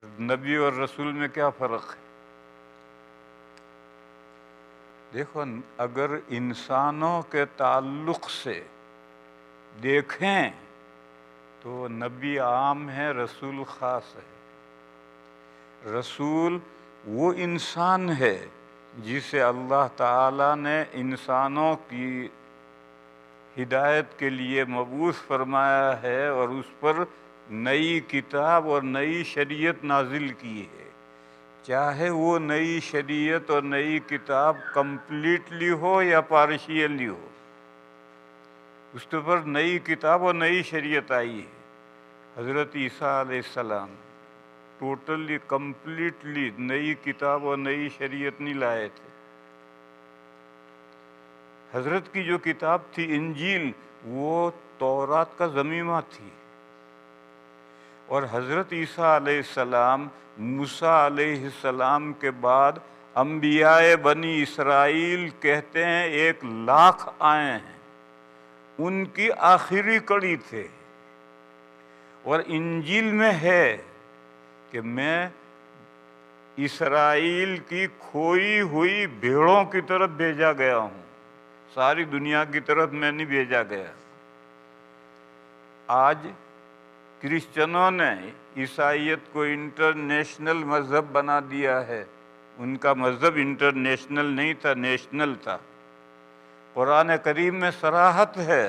نبی اور رسول میں کیا فرق ہے؟ دیکھو، اگر انسانوں کے تعلق سے دیکھیں تو نبی عام ہے، رسول خاص ہے۔ رسول وہ انسان ہے جسے اللہ تعالیٰ نے انسانوں کی ہدایت کے لیے مبعوث فرمایا ہے اور اس پر نئی کتاب اور نئی شریعت نازل کی ہے، چاہے وہ نئی شریعت اور نئی کتاب کمپلیٹلی ہو یا پارشیلی ہو، اس کے پر نئی کتاب اور نئی شریعت آئی ہے۔ حضرت عیسیٰ علیہ السلام ٹوٹلی کمپلیٹلی نئی کتاب اور نئی شریعت نہیں لائے تھے۔ حضرت کی جو کتاب تھی انجیل، وہ تورات کا ضمیمہ تھی، اور حضرت عیسیٰ علیہ السلام موسیٰ علیہ السلام کے بعد انبیاء بنی اسرائیل کہتے ہیں 1,00,000 آئے ہیں، ان کی آخری کڑی تھے۔ اور انجیل میں ہے کہ میں اسرائیل کی کھوئی ہوئی بھیڑوں کی طرف بھیجا گیا ہوں، ساری دنیا کی طرف میں نہیں بھیجا گیا۔ آج کرسچنوں نے عیسائیت کو انٹرنیشنل مذہب بنا دیا ہے۔ ان کا مذہب انٹرنیشنل نہیں تھا، نیشنل تھا۔ قرآن کریم میں صراحت ہے،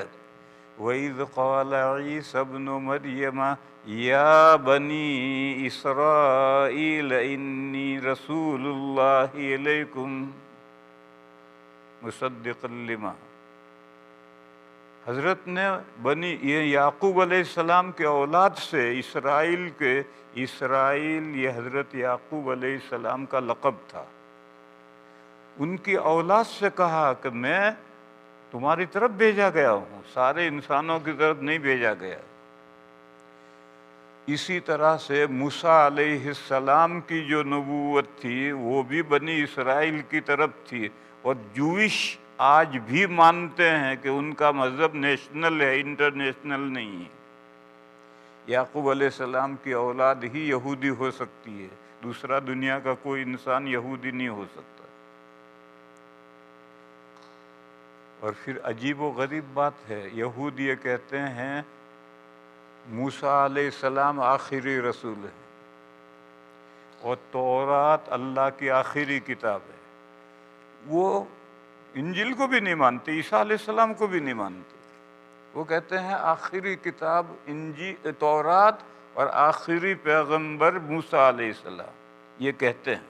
وَإِذْ قَالَ عِيسَى ابْنُ مَرْيَمَ يَا بَنِي إِسْرَائِيلَ إِنِّي رَسُولُ اللَّهِ إِلَيْكُمْ مُصَدِّقًا لِمَا۔ حضرت نے یہ یعقوب علیہ السلام کے اولاد سے اسرائیل یہ حضرت یعقوب علیہ السلام کا لقب تھا۔ ان کی اولاد سے کہا کہ میں تمہاری طرف بھیجا گیا ہوں، سارے انسانوں کی طرف نہیں بھیجا گیا۔ اسی طرح سے موسیٰ علیہ السلام کی جو نبوت تھی وہ بھی بنی اسرائیل کی طرف تھی، اور جوئش آج بھی مانتے ہیں کہ ان کا مذہب نیشنل ہے، انٹرنیشنل نہیں ہے۔ یعقوب علیہ السلام کی اولاد ہی یہودی ہو سکتی ہے، دوسرا دنیا کا کوئی انسان یہودی نہیں ہو سکتا۔ اور پھر عجیب و غریب بات ہے، یہود یہ کہتے ہیں موسیٰ علیہ السلام آخری رسول ہے، اور تورات اللہ کی آخری کتاب ہے۔ وہ انجیل کو بھی نہیں مانتے، عیسیٰ علیہ السلام کو بھی نہیں مانتے۔ وہ کہتے ہیں آخری کتاب تورات اور آخری پیغمبر موسیٰ علیہ السلام، یہ کہتے ہیں۔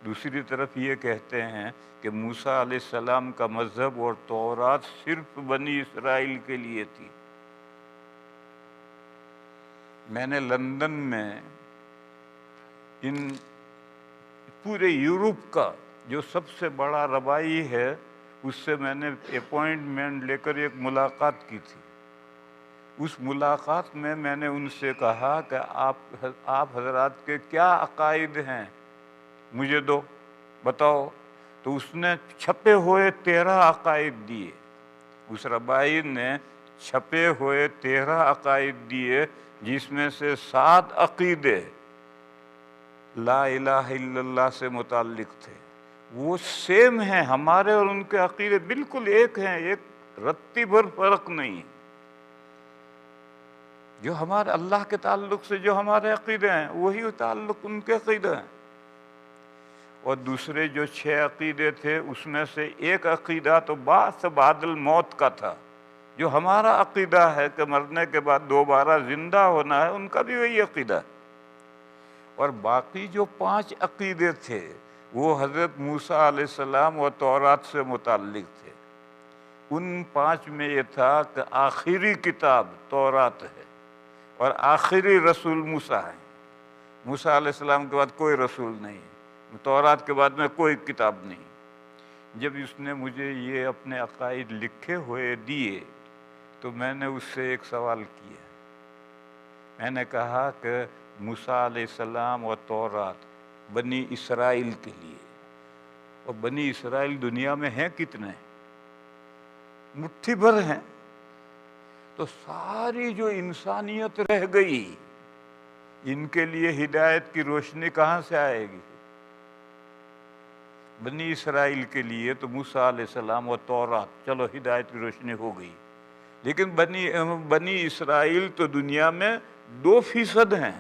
دوسری طرف یہ کہتے ہیں کہ موسیٰ علیہ السلام کا مذہب اور تورات صرف بنی اسرائیل کے لیے تھی۔ میں نے لندن میں پورے یورپ کا جو سب سے بڑا ربائی ہے، اس سے میں نے اپوائنٹمنٹ لے کر ایک ملاقات کی تھی۔ اس ملاقات میں میں نے ان سے کہا کہ آپ حضرات کے کیا عقائد ہیں، مجھے بتاؤ۔ تو اس نے چھپے ہوئے 13 عقائد دیے، اس ربائی نے چھپے ہوئے 13 عقائد دیے، جس میں سے 7 عقیدے لا الہ الا اللہ سے متعلق تھے۔ وہ سیم ہیں، ہمارے اور ان کے عقیدے بالکل ایک ہیں، ایک رتی بھر فرق نہیں۔ جو ہمارے اللہ کے تعلق سے جو ہمارے عقیدے ہیں، وہی تعلق ان کے عقیدے ہیں۔ اور دوسرے جو 6 عقیدے تھے، اس میں سے ایک عقیدہ تو بعث بعد الموت کا تھا، جو ہمارا عقیدہ ہے کہ مرنے کے بعد دوبارہ زندہ ہونا ہے، ان کا بھی وہی عقیدہ ہے۔ اور باقی جو 5 عقیدے تھے وہ حضرت موسیٰ علیہ السلام اور تورات سے متعلق تھے۔ ان 5 میں یہ تھا کہ آخری کتاب تورات ہے اور آخری رسول موسیٰ ہے۔ موسیٰ علیہ السلام کے بعد کوئی رسول نہیں، تورات کے بعد میں کوئی کتاب نہیں۔ جب اس نے مجھے یہ اپنے عقائد لکھے ہوئے دیے تو میں نے اس سے ایک سوال کیا۔ میں نے کہا کہ موسیٰ علیہ السلام اور تورات بنی اسرائیل کے لیے، اور بنی اسرائیل دنیا میں ہیں کتنے؟ مٹھی بھر ہیں۔ تو ساری جو انسانیت رہ گئی ان کے لیے ہدایت کی روشنی کہاں سے آئے گی؟ بنی اسرائیل کے لیے تو موسیٰ علیہ السلام و تورات، چلو ہدایت کی روشنی ہو گئی، لیکن بنی اسرائیل تو دنیا میں 2% ہیں۔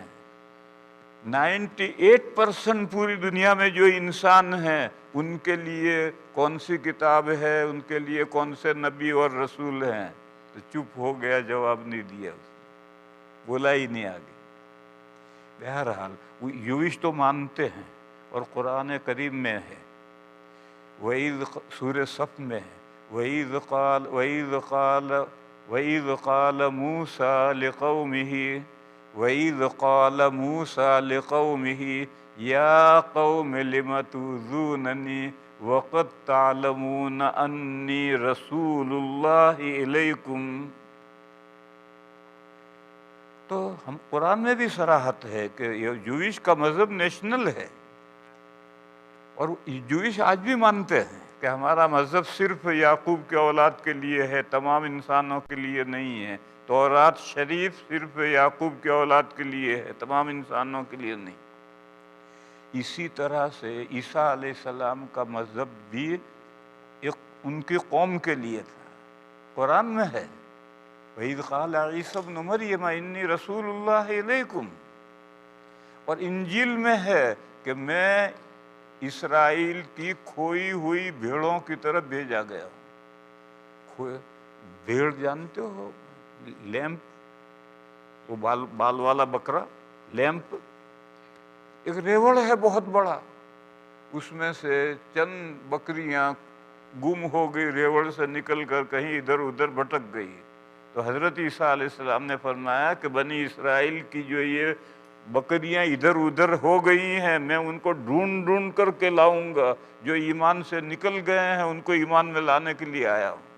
98% پوری دنیا میں جو انسان ہیں ان کے لیے کون سی کتاب ہے، ان کے لیے کون سے نبی اور رسول ہیں؟ تو چپ ہو گیا، جواب نہیں دیا، بولا ہی نہیں آگے۔ بہرحال یوش تو مانتے ہیں، اور قرآن کریم میں ہے، سورہ صف میں ہے، وَإِذْ قَالَ مُوسَىٰ لِقَوْمِهِ يَا قَوْمِ لِمَ تُؤْذُونَنِي وَقَدْ تَعْلَمُونَ أَنِّي رَسُولُ اللَّهِ إِلَيْكُمْ۔ تو ہم قرآن میں بھی صراحت ہے کہ یہ جوئش کا مذہب نیشنل ہے، اور جوئش آج بھی مانتے ہیں کہ ہمارا مذہب صرف یعقوب کے اولاد کے لیے ہے، تمام انسانوں کے لیے نہیں ہے۔ تورات شریف صرف یعقوب کے اولاد کے لیے ہے، تمام انسانوں کے لیے نہیں۔ اسی طرح سے عیسیٰ علیہ السلام کا مذہب بھی ان کی قوم کے لیے تھا، قرآن میں ہے، وَإِذْ قَالَ عِيسَى ابْنُ مَرْيَمَ إِنِّي رَسُولُ اللَّهِ إِلَيْكُمْ، اور انجیل میں ہے کہ میں اسرائیل کی کھوئی ہوئی بھیڑوں کی طرف بھیجا گیا ہوں۔ بھیڑ جانتے ہو، لیمپ، وہ بال والا بکرا، لیمپ، ایک ریوڑ ہے بہت بڑا، اس میں سے چند بکریاں گم ہو گئی، ریوڑ سے نکل کر کہیں ادھر ادھر بھٹک گئی۔ تو حضرت عیسیٰ علیہ السلام نے فرمایا کہ بنی اسرائیل کی جو یہ بکریاں ادھر ادھر ہو گئی ہیں، میں ان کو ڈھونڈ ڈھونڈ کر کے لاؤں گا، جو ایمان سے نکل گئے ہیں ان کو ایمان میں لانے کے لیے آیا ہوں۔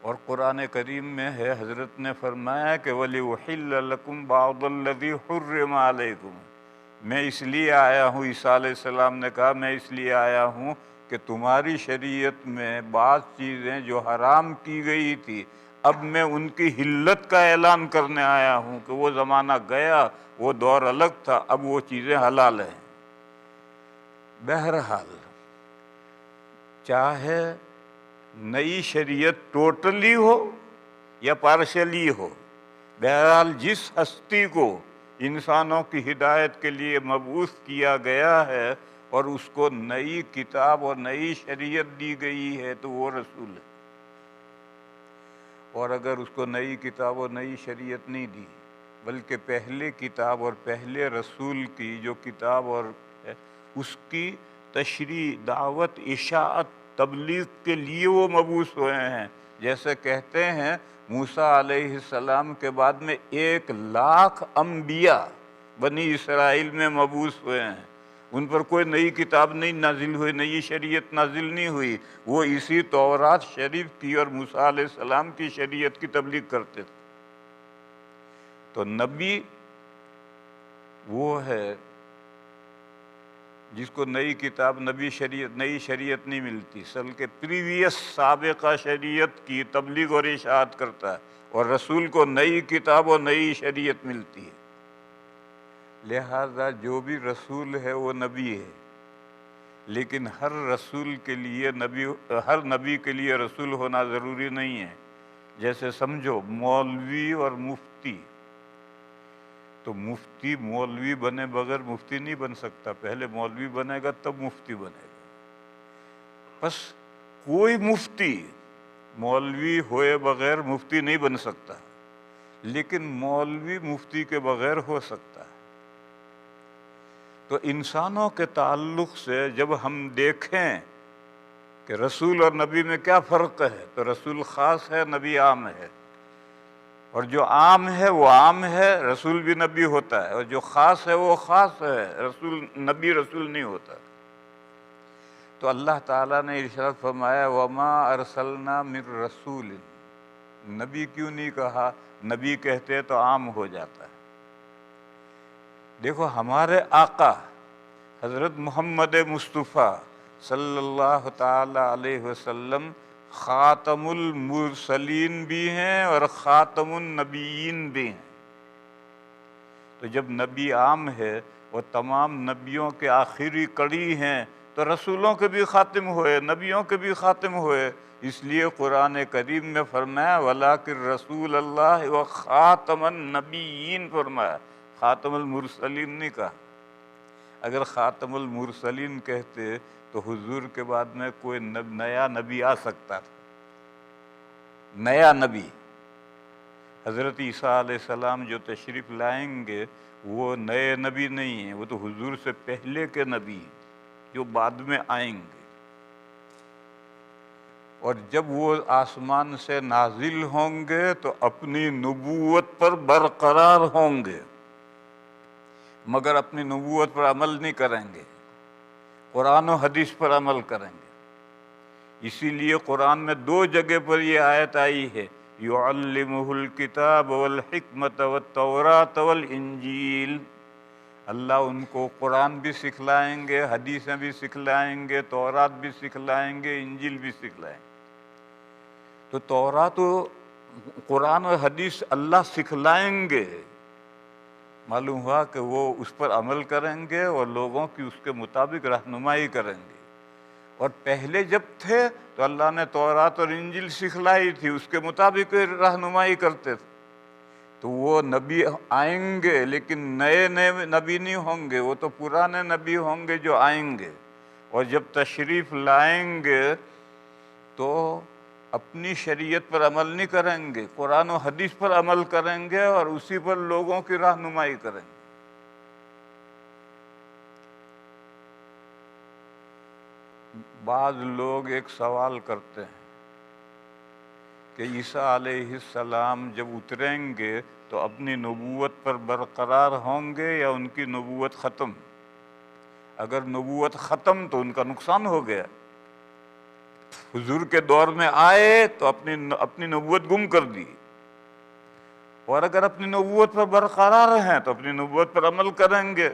اور قرآن کریم میں ہے، حضرت نے فرمایا کہ وَلِأُحِلَّ لَكُمْ بَعْضَ الَّذِي حُرِّمَ عَلَيْكُمْ، میں اس لیے آیا ہوں، عیسیٰ علیہ السلام نے کہا میں اس لیے آیا ہوں کہ تمہاری شریعت میں بعض چیزیں جو حرام کی گئی تھی، اب میں ان کی حلت کا اعلان کرنے آیا ہوں کہ وہ زمانہ گیا، وہ دور الگ تھا، اب وہ چیزیں حلال ہیں۔ بہرحال چاہے نئی شریعت ٹوٹلی ہو یا پارشلی ہو، بہرحال جس ہستی کو انسانوں کی ہدایت کے لیے مبعوث کیا گیا ہے اور اس کو نئی کتاب اور نئی شریعت دی گئی ہے تو وہ رسول ہے۔ اور اگر اس کو نئی کتاب اور نئی شریعت نہیں دی، بلکہ پہلے کتاب اور پہلے رسول کی جو کتاب اور اس کی تشریح، دعوت، اشاعت، تبلیغ کے لیے وہ مبعوث ہوئے ہیں۔ جیسے کہتے ہیں موسیٰ علیہ السلام کے بعد میں 1,00,000 انبیاء بنی اسرائیل میں مبعوث ہوئے ہیں، ان پر کوئی نئی کتاب نہیں نازل ہوئی، نئی شریعت نازل نہیں ہوئی، وہ اسی تورات شریف کی اور موسیٰ علیہ السلام کی شریعت کی تبلیغ کرتے تھے۔ تو نبی وہ ہے جس کو نئی کتاب، نئی شریعت نہیں ملتی، بلکہ پریویس سابقہ شریعت کی تبلیغ اور اشاعت کرتا ہے، اور رسول کو نئی کتاب اور نئی شریعت ملتی ہے۔ لہذا جو بھی رسول ہے وہ نبی ہے، لیکن ہر رسول کے لیے ہر نبی کے لیے رسول ہونا ضروری نہیں ہے۔ جیسے سمجھو مولوی اور مفتی، تو مفتی مولوی بنے بغیر مفتی نہیں بن سکتا، پہلے مولوی بنے گا تب مفتی بنے گا۔ بس کوئی مفتی مولوی ہوئے بغیر مفتی نہیں بن سکتا، لیکن مولوی مفتی کے بغیر ہو سکتا ہے۔ تو انسانوں کے تعلق سے جب ہم دیکھیں کہ رسول اور نبی میں کیا فرق ہے، تو رسول خاص ہے، نبی عام ہے، اور جو عام ہے وہ عام ہے، رسول بھی نبی ہوتا ہے، اور جو خاص ہے وہ خاص ہے، نبی رسول نہیں ہوتا۔ تو اللہ تعالیٰ نے ارشاد فرمایا وَمَا أَرْسَلْنَا مِن رَسُولٍ، نبی کیوں نہیں کہا؟ نبی کہتے تو عام ہو جاتا ہے۔ دیکھو ہمارے آقا حضرت محمد مصطفیٰ صلی اللہ تعالی علیہ وسلم خاتم المرسلین بھی ہیں اور خاتم النبیین بھی ہیں۔ تو جب نبی عام ہے وہ تمام نبیوں کے آخری کڑی ہیں، تو رسولوں کے بھی خاتم ہوئے، نبیوں کے بھی خاتم ہوئے۔ اس لیے قرآن کریم میں فرمایا وَلَٰكِن رسول اللہ و خاتم النبیین فرمایا، خاتم المرسلین نہیں کہا۔ اگر خاتم المرسلین کہتے تو حضور کے بعد میں کوئی نیا نبی آ سکتا تھا، نیا نبی۔ حضرت عیسیٰ علیہ السلام جو تشریف لائیں گے وہ نئے نبی نہیں ہیں، وہ تو حضور سے پہلے کے نبی ہیں جو بعد میں آئیں گے۔ اور جب وہ آسمان سے نازل ہوں گے تو اپنی نبوت پر برقرار ہوں گے، مگر اپنی نبوت پر عمل نہیں کریں گے، قرآن و حدیث پر عمل کریں گے۔ اسی لیے قرآن میں 2 جگہ پر یہ آیت آئی ہے یعلمہ الکتاب والحکمت والتوراۃ والانجیل۔ اللہ ان کو قرآن بھی سکھلائیں گے، حدیثیں بھی سکھلائیں گے، تورات بھی سکھلائیں گے، انجیل بھی سکھلائیں گے۔ تو تورات و قرآن و حدیث اللہ سکھلائیں گے، معلوم ہوا کہ وہ اس پر عمل کریں گے اور لوگوں کی اس کے مطابق رہنمائی کریں گے۔ اور پہلے جب تھے تو اللہ نے تورات اور انجیل سکھلائی تھی، اس کے مطابق رہنمائی کرتے تھے۔ تو وہ نبی آئیں گے لیکن نئے نبی نہیں ہوں گے، وہ تو پرانے نبی ہوں گے جو آئیں گے۔ اور جب تشریف لائیں گے تو اپنی شریعت پر عمل نہیں کریں گے، قرآن و حدیث پر عمل کریں گے اور اسی پر لوگوں کی رہنمائی کریں گے۔ بعض لوگ ایک سوال کرتے ہیں کہ عیسیٰ علیہ السلام جب اتریں گے تو اپنی نبوت پر برقرار ہوں گے یا ان کی نبوت ختم؟ اگر نبوت ختم تو ان کا نقصان ہو گیا۔ حضور کے دور میں آئے تو اپنی نبوت گم کر دی، اور اگر اپنی نبوت پر برقرار ہیں تو اپنی نبوت پر عمل کریں گے۔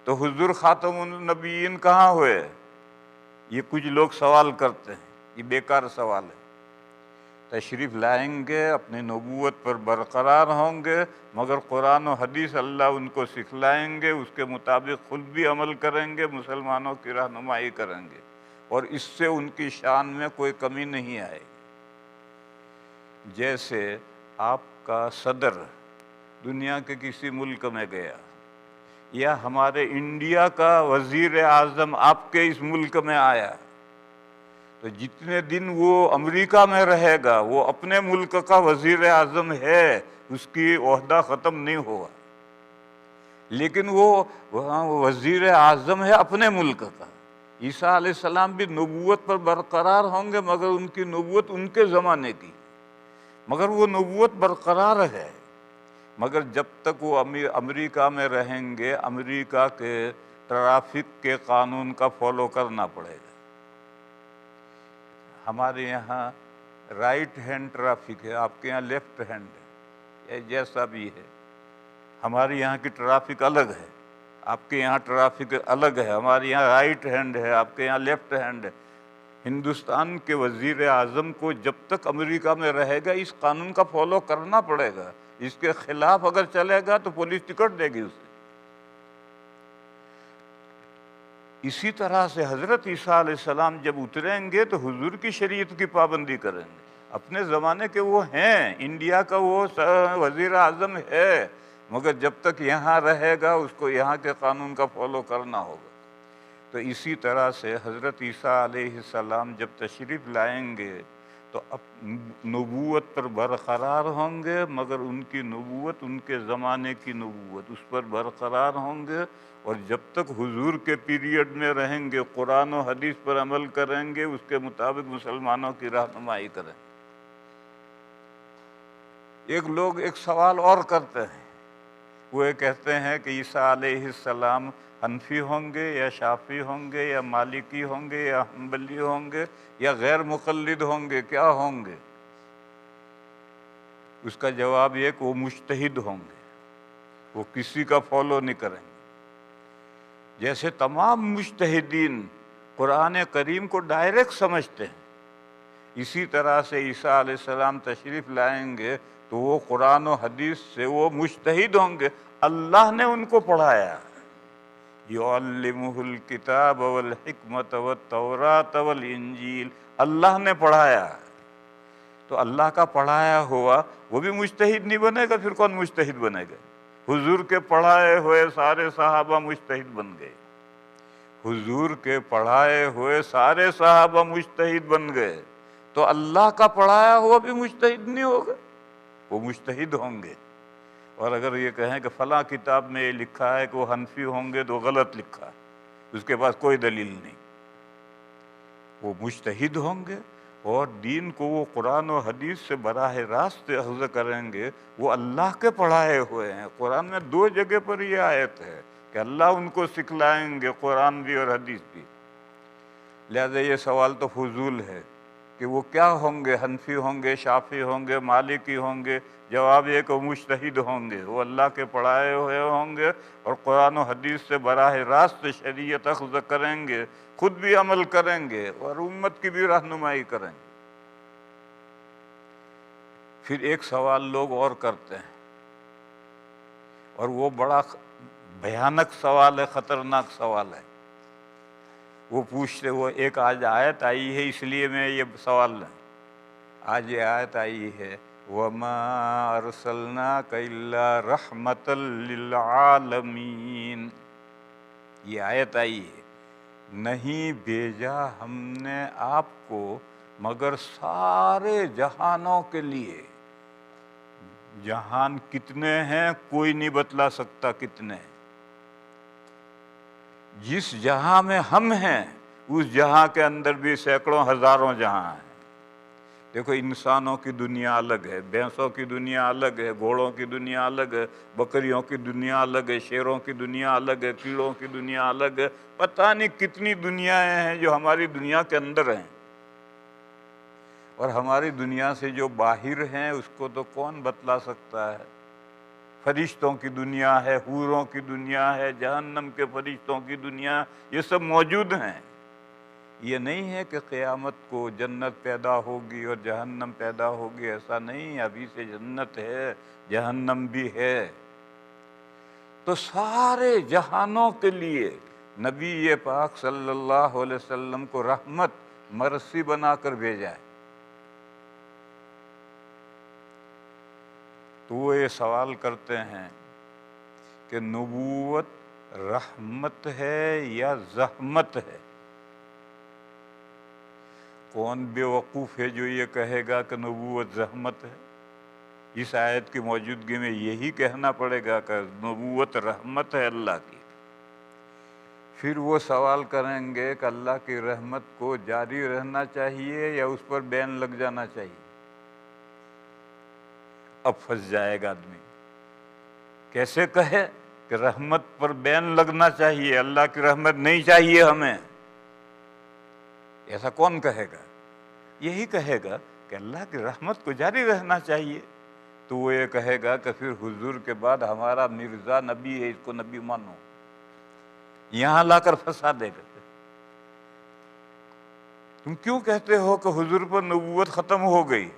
تو حضور خاتم النبیین کہاں ہوئے؟ یہ کچھ لوگ سوال کرتے ہیں، یہ بیکار سوال ہے۔ تشریف لائیں گے، اپنی نبوت پر برقرار ہوں گے، مگر قرآن و حدیث اللہ ان کو سکھلائیں گے، اس کے مطابق خود بھی عمل کریں گے، مسلمانوں کی رہنمائی کریں گے، اور اس سے ان کی شان میں کوئی کمی نہیں آئے گی۔ جیسے آپ کا صدر دنیا کے کسی ملک میں گیا، یا ہمارے انڈیا کا وزیر اعظم آپ کے اس ملک میں آیا، تو جتنے دن وہ امریکہ میں رہے گا وہ اپنے ملک کا وزیر اعظم ہے، اس کی عہدہ ختم نہیں ہوا، لیکن وہ وزیر اعظم ہے اپنے ملک کا۔ عیسیٰ علیہ السلام بھی نبوت پر برقرار ہوں گے، مگر ان کی نبوت ان کے زمانے کی، مگر وہ نبوت برقرار ہے۔ مگر جب تک وہ امریکہ میں رہیں گے، امریکہ کے ٹریفک کے قانون کا فالو کرنا پڑے گا۔ ہمارے یہاں رائٹ ہینڈ ٹریفک ہے، آپ کے یہاں لیفٹ ہینڈ ہے، جیسا بھی ہے۔ ہمارے یہاں کی ٹریفک الگ ہے، آپ کے یہاں ٹریفک الگ ہے، ہمارے یہاں رائٹ ہینڈ ہے، آپ کے یہاں لیفٹ ہینڈ ہے۔ ہندوستان کے وزیر اعظم کو جب تک امریکہ میں رہے گا اس قانون کا فالو کرنا پڑے گا، اس کے خلاف اگر چلے گا تو پولیس ٹکٹ دے گی اسے۔ اسی طرح سے حضرت عیسیٰ علیہ السلام جب اتریں گے تو حضور کی شریعت کی پابندی کریں گے۔ اپنے زمانے کے وہ ہیں، انڈیا کا وہ وزیر اعظم ہے، مگر جب تک یہاں رہے گا اس کو یہاں کے قانون کا فالو کرنا ہوگا۔ تو اسی طرح سے حضرت عیسیٰ علیہ السلام جب تشریف لائیں گے تو نبوت پر برقرار ہوں گے، مگر ان کی نبوت ان کے زمانے کی نبوت، اس پر برقرار ہوں گے، اور جب تک حضور کے پیریڈ میں رہیں گے قرآن و حدیث پر عمل کریں گے، اس کے مطابق مسلمانوں کی رہنمائی کریں۔ ایک لوگ ایک سوال اور کرتے ہیں، وہ یہ کہتے ہیں کہ عیسیٰ علیہ السلام حنفی ہوں گے یا شافعی ہوں گے یا مالکی ہوں گے یا حنبلی ہوں گے یا غیر مقلد ہوں گے، کیا ہوں گے؟ اس کا جواب یہ کہ وہ مجتہد ہوں گے، وہ کسی کا فالو نہیں کریں گے۔ جیسے تمام مجتہدین قرآن کریم کو ڈائریکٹ سمجھتے ہیں، اسی طرح سے عیسیٰ علیہ السلام تشریف لائیں گے تو وہ قرآن و حدیث سے وہ مجتہد ہوں گے، اللہ نے ان کو پڑھایا۔ یعلمہ الکتاب والحکمت والتوراۃ والانجیل، اللہ نے پڑھایا۔ تو اللہ کا پڑھایا ہوا وہ بھی مجتہد نہیں بنے گا، پھر کون مجتہد بنے گا؟ حضور کے پڑھائے ہوئے سارے صحابہ مجتہد بن گئے، حضور کے پڑھائے ہوئے سارے صحابہ مجتہد بن گئے، تو اللہ کا پڑھایا ہوا بھی مجتہد نہیں ہوگا، وہ مجتہد ہوں گے۔ اور اگر یہ کہیں کہ فلاں کتاب میں یہ لکھا ہے کہ وہ حنفی ہوں گے تو غلط لکھا ہے، اس کے پاس کوئی دلیل نہیں، وہ مجتہد ہوں گے اور دین کو وہ قرآن و حدیث سے براہ راست اخذ کریں گے۔ وہ اللہ کے پڑھائے ہوئے ہیں۔ قرآن میں 2 جگہ پر یہ آیت ہے کہ اللہ ان کو سکھلائیں گے، قرآن بھی اور حدیث بھی۔ لہذا یہ سوال تو فضول ہے کہ وہ کیا ہوں گے، حنفی ہوں گے، شافعی ہوں گے، مالکی ہوں گے؟ جواب یہ کہ وہ مجتہد ہوں گے، وہ اللہ کے پڑھائے ہوئے ہوں گے اور قرآن و حدیث سے براہ راست شریعت اخذ کریں گے، خود بھی عمل کریں گے اور امت کی بھی رہنمائی کریں گے۔ پھر ایک سوال لوگ اور کرتے ہیں، اور وہ بڑا بھیانک سوال ہے، خطرناک سوال ہے۔ وہ پوچھتے، وہ ایک آج آیت آئی ہے، اس لیے میں یہ سوال ہے، آج یہ آیت آئی ہے وَمَا أَرْسَلْنَاكَ إِلَّا رَحْمَةً لِّلْعَالَمِينَ، یہ آیت آئی ہے، نہیں بھیجا ہم نے آپ کو مگر سارے جہانوں کے لیے۔ جہان کتنے ہیں کوئی نہیں بتلا سکتا کتنے ہیں۔ جس جہاں میں ہم ہیں اس جہاں کے اندر بھی سینکڑوں ہزاروں جہاں ہیں۔ دیکھو، انسانوں کی دنیا الگ ہے، بھینسوں کی دنیا الگ ہے، گھوڑوں کی دنیا الگ ہے، بکریوں کی دنیا الگ ہے، شیروں کی دنیا الگ ہے، کیڑوں کی دنیا الگ ہے، پتہ نہیں کتنی دنیایں ہیں جو ہماری دنیا کے اندر ہیں۔ اور ہماری دنیا سے جو باہر ہیں اس کو تو کون بتلا سکتا ہے؟ فرشتوں کی دنیا ہے، حوروں کی دنیا ہے، جہنم کے فرشتوں کی دنیا، یہ سب موجود ہیں۔ یہ نہیں ہے کہ قیامت کو جنت پیدا ہوگی اور جہنم پیدا ہوگی، ایسا نہیں، ابھی سے جنت ہے، جہنم بھی ہے۔ تو سارے جہانوں کے لیے نبی پاک صلی اللہ علیہ وسلم کو رحمت، مرسی بنا کر بھیجا ہے۔ تو وہ یہ سوال کرتے ہیں کہ نبوت رحمت ہے یا زحمت ہے؟ کون بے وقوف ہے جو یہ کہے گا کہ نبوت زحمت ہے؟ اس آیت کی موجودگی میں یہی کہنا پڑے گا کہ نبوت رحمت ہے اللہ کی۔ پھر وہ سوال کریں گے کہ اللہ کی رحمت کو جاری رہنا چاہیے یا اس پر بین لگ جانا چاہیے؟ اب پھنس جائے گا آدمی، کیسے کہے کہ رحمت پر بین لگنا چاہیے، اللہ کی رحمت نہیں چاہیے ہمیں؟ ایسا کون کہے گا؟ یہی کہے گا کہ اللہ کی رحمت کو جاری رہنا چاہیے۔ تو وہ یہ کہے گا کہ پھر حضور کے بعد ہمارا مرزا نبی ہے، اس کو نبی مانو، یہاں لا کر پھنسا دے گا۔ تم کیوں کہتے ہو کہ حضور پر نبوت ختم ہو گئی،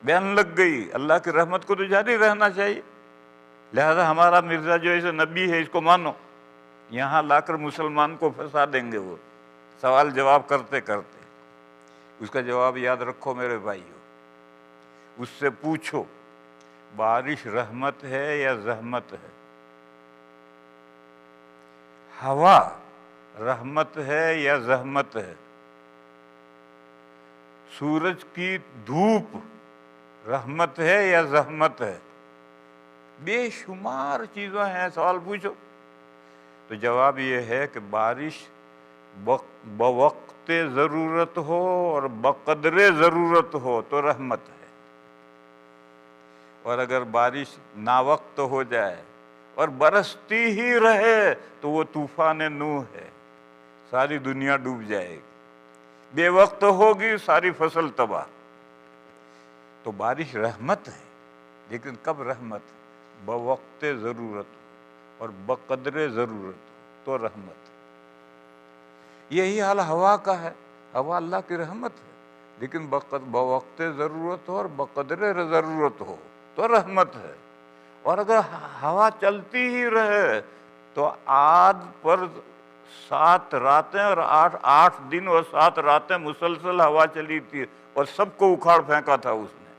بین لگ گئی، اللہ کی رحمت کو تو جاری رہنا چاہیے، لہذا ہمارا مرزا جو ہے نبی ہے، اس کو مانو؟ یہاں لا کر مسلمان کو پھنسا دیں گے وہ، سوال جواب کرتے کرتے۔ اس کا جواب یاد رکھو میرے بھائیو، اس سے پوچھو بارش رحمت ہے یا زحمت ہے؟ ہوا رحمت ہے یا زحمت ہے؟ سورج کی دھوپ رحمت ہے یا زحمت ہے؟ بے شمار چیزیں ہیں، سوال پوچھو۔ تو جواب یہ ہے کہ بارش بوقت ضرورت ہو اور بقدر ضرورت ہو تو رحمت ہے، اور اگر بارش ناوقت ہو جائے اور برستی ہی رہے تو وہ طوفان نوح ہے، ساری دنیا ڈوب جائے گی۔ بے وقت ہوگی ساری فصل تباہ۔ تو بارش رحمت ہے، لیکن کب رحمت؟ بوقت ضرورت اور بقدر ضرورت تو رحمت۔ یہی حال ہوا کا ہے، ہوا اللہ کی رحمت ہے، لیکن بوقت ضرورت ہو اور بقدر ضرورت ہو تو رحمت ہے. اور اگر ہوا چلتی ہی رہے تو عاد پر 7 راتیں اور 8 دن اور 7 راتیں مسلسل ہوا چلی تھی اور سب کو اکھاڑ پھینکا تھا اس نے.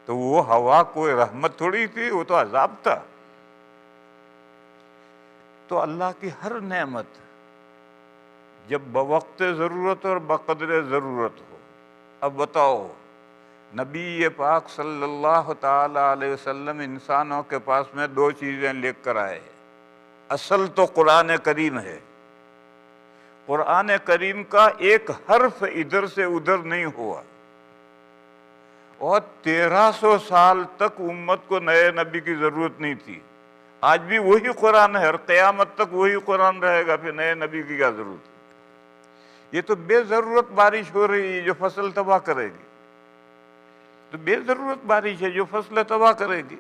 تو وہ ہوا کوئی رحمت تھوڑی تھی، وہ تو عذاب تھا. تو اللہ کی ہر نعمت جب بوقت ضرورت اور بقدر ضرورت ہو. اب بتاؤ، نبی پاک صلی اللہ تعالی علیہ وسلم انسانوں کے پاس میں 2 چیزیں لے کر آئے. اصل تو قرآن کریم ہے. قرآن کریم کا ایک حرف ادھر سے ادھر نہیں ہوا، اور 1300 سال تک امت کو نئے نبی کی ضرورت نہیں تھی. آج بھی وہی قرآن ہے اور قیامت تک وہی قرآن رہے گا، پھر نئے نبی کی کیا ضرورت ہے؟ یہ تو بے ضرورت بارش ہو رہی ہے جو فصل تباہ کرے گی. تو بے ضرورت بارش ہے جو فصل تباہ کرے گی.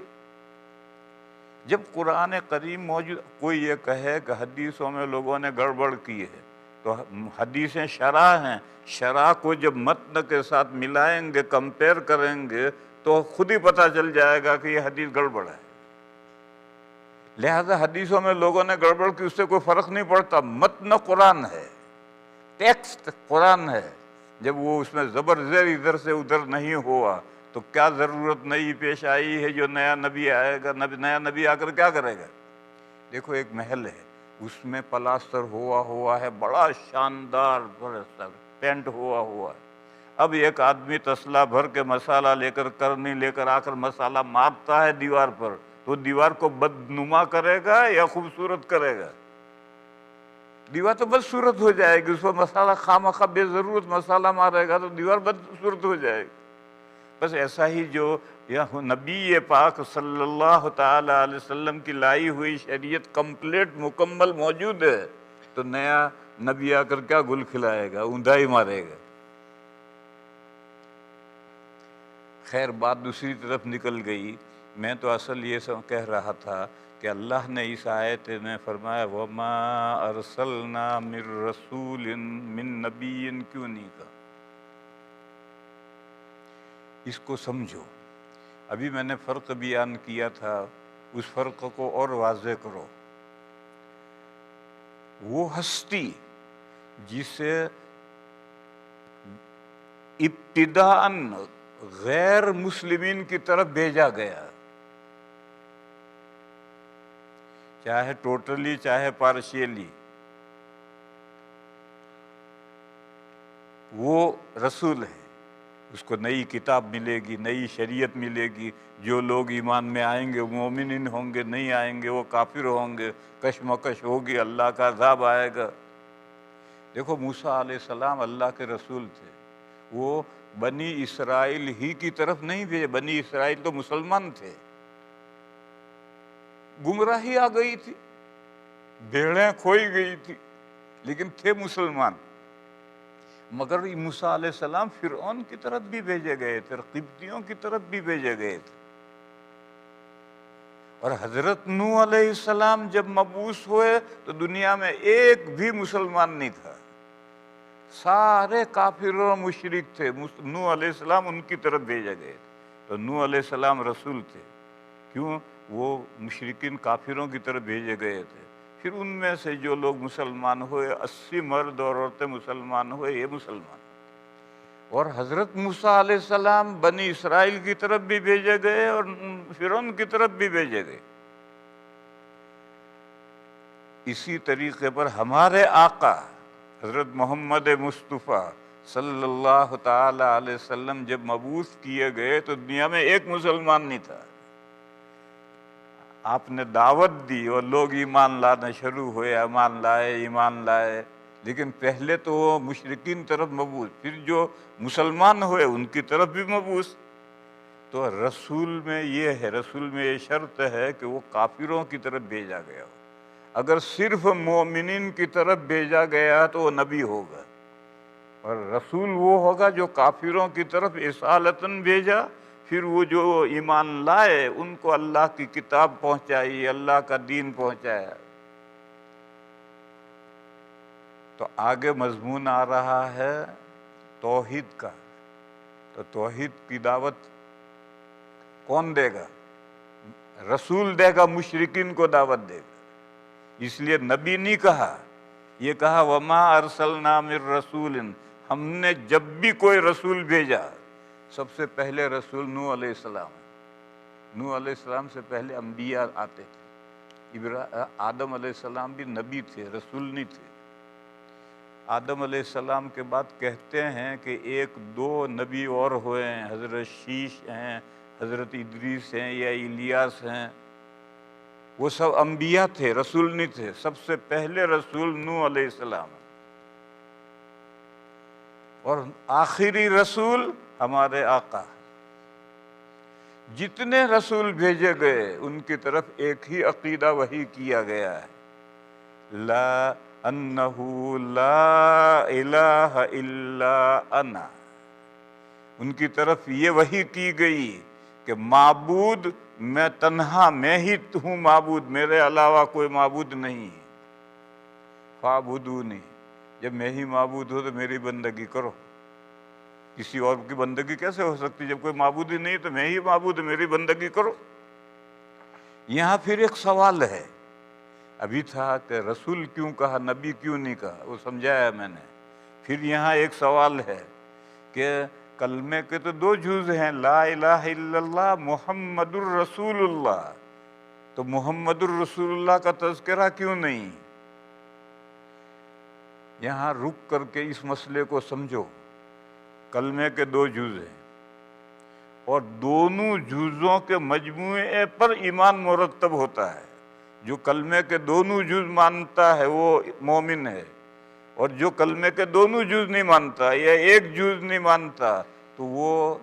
جب قرآن کریم موجود، کوئی یہ کہے کہ حدیثوں میں لوگوں نے گڑبڑ کی ہے، تو حدیثیں شرح ہیں. شرح کو جب متن کے ساتھ ملائیں گے، کمپیر کریں گے، تو خود ہی پتہ چل جائے گا کہ یہ حدیث گڑبڑ ہے. لہذا حدیثوں میں لوگوں نے گڑبڑ کی، اس سے کوئی فرق نہیں پڑتا. متن قرآن ہے، ٹیکسٹ قرآن ہے. جب وہ اس میں زبر زیر ادھر سے ادھر نہیں ہوا تو کیا ضرورت نئی پیش آئی ہے جو نیا نبی آئے گا؟ نیا نبی آ کر کیا کرے گا؟ دیکھو ایک محل ہے، اس میں پلاسٹر ہوا ہے، بڑا شاندار پلاسٹر پینٹ ہوا ہے. اب ایک آدمی تسلا بھر کے مسالہ لے کر کرنی لے کر آ کر مسالہ مارتا ہے دیوار پر، تو دیوار کو بدنما کرے گا یا خوبصورت کرے گا؟ دیوار تو بدصورت ہو جائے گی. اس پر مسالہ خواہ بے ضرورت مسالہ مارے گا تو دیوار بدصورت ہو جائے گی. بس ایسا ہی جو نبی پاک صلی اللہ تعالی علیہ وسلم کی لائی ہوئی شریعت کمپلیٹ مکمل موجود ہے، تو نیا نبی آ کر کیا گل کھلائے گا؟ اوندا ہی مارے گا. خیر بات دوسری طرف نکل گئی. میں تو اصل یہ کہہ رہا تھا کہ اللہ نے اس آیت میں فرمایا وَمَا أَرْسَلْنَا مِن رَسُولٍ مِن نَبِيٍّ، کیوں نہیں کہا؟ اس کو سمجھو. ابھی میں نے فرق بیان کیا تھا، اس فرق کو اور واضح کرو. وہ ہستی جسے ابتداءً غیر مسلمین کی طرف بھیجا گیا، چاہے ٹوٹلی چاہے پارشیلی، وہ رسول ہے. اس کو نئی کتاب ملے گی، نئی شریعت ملے گی. جو لوگ ایمان میں آئیں گے وہ مومنین ہوں گے، نہیں آئیں گے وہ کافر ہوں گے. کشمکش ہوگی، اللہ کا عذاب آئے گا. دیکھو موسیٰ علیہ السلام اللہ کے رسول تھے. وہ بنی اسرائیل ہی کی طرف نہیں بھیجے. بنی اسرائیل تو مسلمان تھے، گمراہی آ گئی تھی، بھیڑیں کھوئی گئی تھی، لیکن تھے مسلمان. مگر موسیٰ علیہ السلام فرعون کی طرف بھی بھیجے گئے تھے، قبطیوں کی طرف بھی بھیجے گئے تھے. اور حضرت نوح علیہ السلام جب مبعوث ہوئے تو دنیا میں ایک بھی مسلمان نہیں تھا، سارے کافر و مشرک تھے. نوح علیہ السلام ان کی طرف بھیجے گئے تھے. تو نوح علیہ السلام رسول تھے. کیوں؟ وہ مشرکین کافروں کی طرف بھیجے گئے تھے. پھر ان میں سے جو لوگ مسلمان ہوئے، 80 مرد اور عورتیں مسلمان ہوئے، یہ مسلمان. اور حضرت موسیٰ علیہ السلام بنی اسرائیل کی طرف بھی بھیجے گئے اور فرعون کی طرف بھی بھیجے گئے. اسی طریقے پر ہمارے آقا حضرت محمد مصطفیٰ صلی اللہ تعالی علیہ وسلم جب مبعوث کیے گئے تو دنیا میں ایک مسلمان نہیں تھا. آپ نے دعوت دی اور لوگ ایمان لانا شروع ہوئے، ایمان لائے. لیکن پہلے تو وہ مشرکین طرف مبعوث، پھر جو مسلمان ہوئے ان کی طرف بھی مبعوث. تو رسول میں یہ ہے، رسول میں یہ شرط ہے کہ وہ کافروں کی طرف بھیجا گیا ہو. اگر صرف مومنین کی طرف بھیجا گیا تو وہ نبی ہوگا، اور رسول وہ ہوگا جو کافروں کی طرف رسالتاً بھیجا. پھر وہ جو ایمان لائے ان کو اللہ کی کتاب پہنچائی، اللہ کا دین پہنچایا. تو آگے مضمون آ رہا ہے توحید کا. تو توحید کی دعوت کون دے گا؟ رسول دے گا، مشرکین کو دعوت دے گا۔ اس لیے نبی نہیں کہا، یہ کہا وما ارسلنا من رسول، ہم نے جب بھی کوئی رسول بھیجا، سب سے پہلے رسول نوح علیہ السلام، نوح علیہ السلام سے پہلے انبیاء آتے تھے۔ آدم علیہ السلام بھی نبی تھے، رسول نہیں تھے۔ آدم علیہ السلام کے بعد کہتے ہیں کہ ایک دو نبی اور ہوئے ہیں، حضرت شیش ہیں، حضرت ادریس ہیں یا الیاس ہیں، وہ سب انبیاء تھے، رسول نہیں تھے۔ سب سے پہلے رسول نوح علیہ السلام، اور آخری رسول ہمارے آقا۔ جتنے رسول بھیجے گئے ان کی طرف ایک ہی عقیدہ وحی کیا گیا ہے، لا انہ لا الہ الا انا۔ ان کی طرف یہ وحی کی گئی کہ معبود میں تنہا، میں ہی ہوں معبود، میرے علاوہ کوئی معبود نہیں۔ فاعبدونی، جب میں ہی معبود ہوں تو میری بندگی کرو، کسی اور کی بندگی کیسے ہو سکتی؟ جب کوئی معبود ہی نہیں تو میں ہی معبود، میری بندگی کرو۔ یہاں پھر ایک سوال ہے، ابھی تھا کہ رسول کیوں کہا، نبی کیوں نہیں کہا، وہ سمجھایا میں نے۔ پھر یہاں ایک سوال ہے کہ کلمے کے تو دو جز ہیں، لا الہ الا اللہ محمد الرسول اللہ، تو محمد الرسول اللہ کا تذکرہ کیوں نہیں؟ یہاں رک کر کے اس مسئلے کو سمجھو۔ کلمے کے دو جز ہیں، اور دونوں جزوں کے مجموعے پر ایمان مرتب ہوتا ہے۔ جو کلمے کے دونوں جز مانتا ہے وہ مومن ہے، اور جو کلمے کے دونوں جز نہیں مانتا یا ایک جز نہیں مانتا تو وہ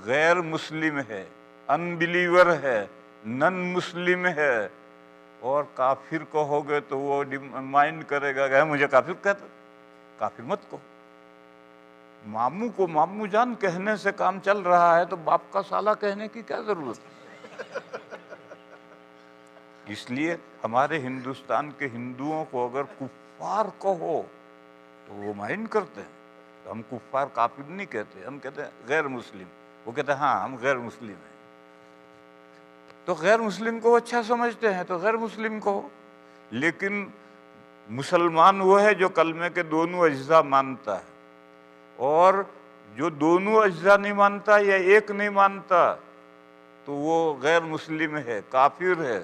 غیر مسلم ہے، ان بلیور ہے، نن مسلم ہے۔ اور کافر کہو گے تو وہ مائنڈ کرے گا کہ مجھے کافر کہتا، کافر مت کہو۔ ماموں کو ماموں جان کہنے سے کام چل رہا ہے تو باپ کا سالہ کہنے کی کیا ضرورت ہے؟ اس لیے ہمارے ہندوستان کے ہندوؤں کو اگر کفار کہو تو وہ مائنڈ کرتے ہیں، تو ہم کفار کافر نہیں کہتے، ہم کہتے ہیں غیر مسلم۔ وہ کہتے ہیں ہاں ہم غیر مسلم ہیں، تو غیر مسلم کو اچھا سمجھتے ہیں تو غیر مسلم کو۔ لیکن مسلمان وہ ہے جو کلمے کے دونوں اجزاء مانتا ہے، اور جو دونوں اجزاء نہیں مانتا یا ایک نہیں مانتا تو وہ غیر مسلم ہے، کافر ہے۔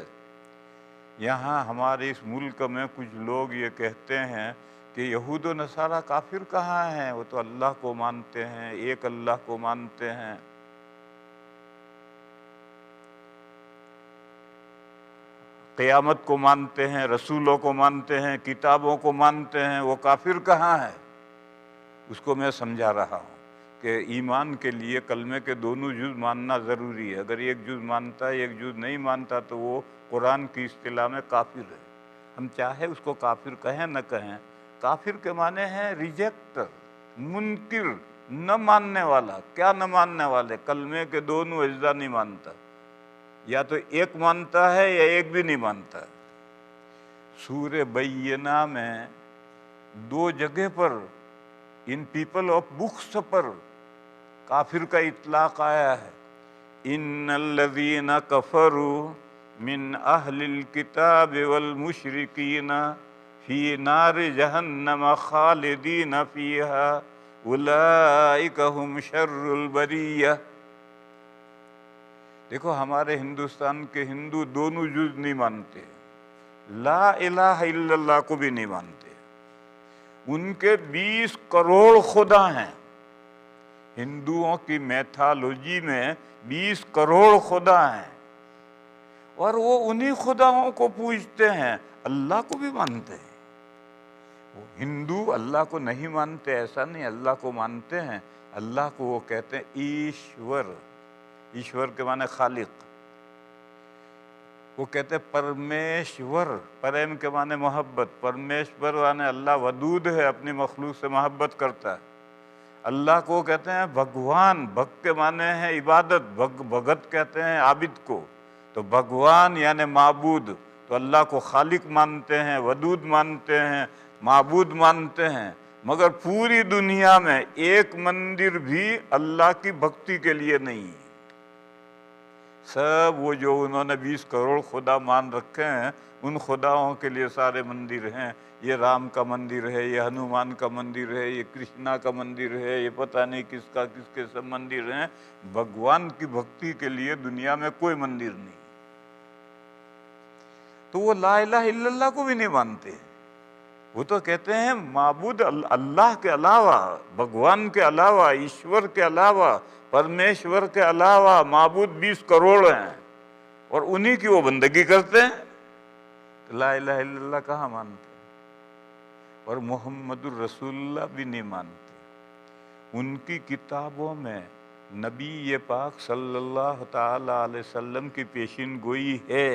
یہاں ہمارے اس ملک میں کچھ لوگ یہ کہتے ہیں کہ یہود و نصارہ کافر کہاں ہیں، وہ تو اللہ کو مانتے ہیں، ایک اللہ کو مانتے ہیں۔ قیامت کو مانتے ہیں، رسولوں کو مانتے ہیں، کتابوں کو مانتے ہیں، وہ کافر کہاں ہے؟ اس کو میں سمجھا رہا ہوں کہ ایمان کے لیے کلمے کے دونوں جز ماننا ضروری ہے۔ اگر ایک جز مانتا ہے ایک جز نہیں مانتا تو وہ قرآن کی اصطلاح میں کافر ہے۔ ہم چاہے اس کو کافر کہیں نہ کہیں، کافر کے معنی ہیں ریجیکٹر، منکر، نہ ماننے والا۔ کیا نہ ماننے والے؟ کلمے کے دونوں اجزاء نہیں مانتا، یا تو ایک مانتا ہے یا ایک بھی نہیں مانتا۔ سورہ بینہ میں دو جگہ پر ان پیپل آف بکس پر کافر کا اطلاق آیا ہے۔ ان الذین کفروا من اہل الکتاب والمشرکین فی نار جہنم خالدین فیہا اولئک ہم شر البریہ۔ دیکھو ہمارے ہندوستان کے ہندو دونوں جز نہیں مانتے، لا الہ الا اللہ کو بھی نہیں مانتے۔ ان کے 20 کروڑ خدا ہیں، ہندوؤں کی میتھالوجی میں 20 کروڑ خدا ہیں، اور وہ انہی خداؤں کو پوجتے ہیں، اللہ کو بھی مانتے ہیں۔ ہندو اللہ کو نہیں مانتے ایسا نہیں، اللہ کو مانتے ہیں۔ اللہ کو وہ کہتے ہیں ایشور، ایشور کے معنی خالق۔ وہ کہتے ہیں پرمیشور، پریم کے معنی محبت، پرمیشور معنی اللہ ودود ہے، اپنی مخلوق سے محبت کرتا ہے۔ اللہ کو کہتے ہیں بھگوان، بھگ کے معنی ہے عبادت، بھگت کہتے ہیں عابد کو، تو بھگوان یعنی معبود۔ تو اللہ کو خالق مانتے ہیں، ودود مانتے ہیں، معبود مانتے ہیں۔ مگر پوری دنیا میں ایک مندر بھی اللہ کی بھکتی کے لیے نہیں ہے۔ سب وہ جو انہوں نے 20 کروڑ خدا مان رکھے ہیں، ان خداؤں کے لیے سارے مندر ہیں۔ یہ رام کا مندر ہے، یہ ہنومان کا مندر ہے، یہ کرشنا کا مندر ہے، یہ پتہ نہیں کس کے سب مندر ہیں۔ بھگوان کی بھکتی کے لیے دنیا میں کوئی مندر نہیں۔ تو وہ لا الہ الا اللہ کو بھی نہیں مانتے۔ وہ تو کہتے ہیں معبود اللہ کے علاوہ، بھگوان کے علاوہ، ایشور کے علاوہ، پرمیشور کے علاوہ معبود 20 کروڑ ہیں، اور انہی کی وہ بندگی کرتے ہیں۔ لا الہ الا اللہ کہاں مانتے؟ اور محمد الرسول اللہ بھی نہیں مانتے۔ ان کی کتابوں میں نبی پاک صلی اللہ تعالی علیہ وسلم کی پیشین گوئی ہے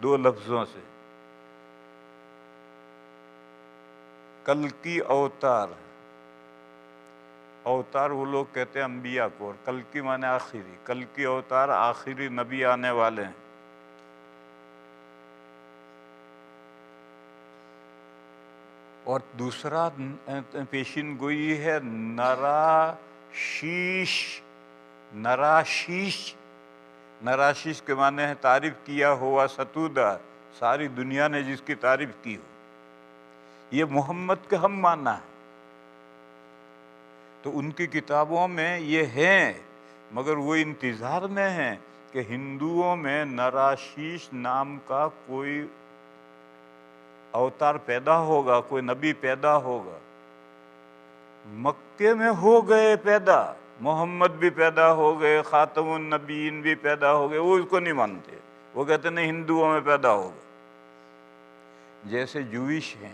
2 لفظوں سے، کل کی اوتار۔ اوتار وہ لوگ کہتے ہیں انبیاء کو، اور کل کی معنی آخری، کل کی اوتار آخری نبی آنے والے ہیں۔ اور دوسرا پیشین گوئی ہے نراشیش۔ نراشیش، نراشیش کے معنی ہے تعریف کیا ہوا ستودہ، ساری دنیا نے جس کی تعریف کی ہو۔ یہ محمد کے ہم معنی ہے۔ تو ان کی کتابوں میں یہ ہیں، مگر وہ انتظار میں ہیں کہ ہندوؤں میں نراشیش نام کا کوئی اوتار پیدا ہوگا، کوئی نبی پیدا ہوگا۔ مکے میں ہو گئے پیدا، محمد بھی پیدا ہو گئے، خاتم النبیین بھی پیدا ہو گئے، وہ اس کو نہیں مانتے۔ وہ کہتے نہیں ہندوؤں میں پیدا ہوگا۔ جیسے جویش ہیں،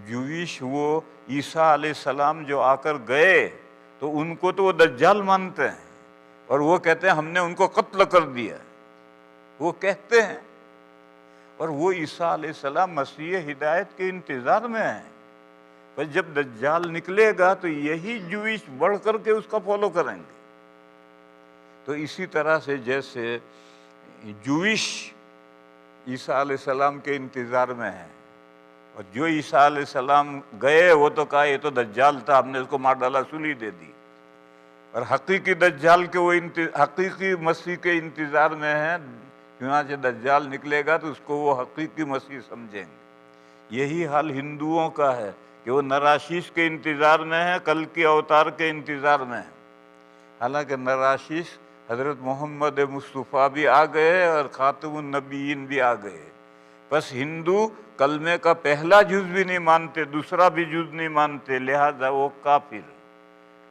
جویش وہ عیسیٰ علیہ السلام جو آ کر گئے تو ان کو تو وہ دجال مانتے ہیں، اور وہ کہتے ہیں ہم نے ان کو قتل کر دیا، وہ کہتے ہیں۔ اور وہ عیسیٰ علیہ السلام مسیح ہدایت کے انتظار میں ہیں، پر جب دجال نکلے گا تو یہی جویش بڑھ کر کے اس کا فالو کریں گے۔ تو اسی طرح سے جیسے جویش عیسیٰ علیہ السلام کے انتظار میں ہیں، اور جو عیسیٰ علیہ السلام گئے وہ تو کہا یہ تو دجال تھا، ہم نے اس کو مار ڈالا، سولی دے دی۔ اور حقیقی دجال کے وہ حقیقی مسیح کے انتظار میں ہیں، چنانچہ دجال نکلے گا تو اس کو وہ حقیقی مسیح سمجھیں گے۔ یہی حال ہندوؤں کا ہے کہ وہ نراشیش کے انتظار میں ہیں، کل کی اوتار کے انتظار میں ہیں۔ حالانکہ نراشیش حضرت محمد مصطفیٰ بھی آ گئے اور خاتم النبیین بھی آ گئے۔ بس ہندو کلمے کا پہلا جز بھی نہیں مانتے، دوسرا بھی جز نہیں مانتے، لہذا وہ کافر۔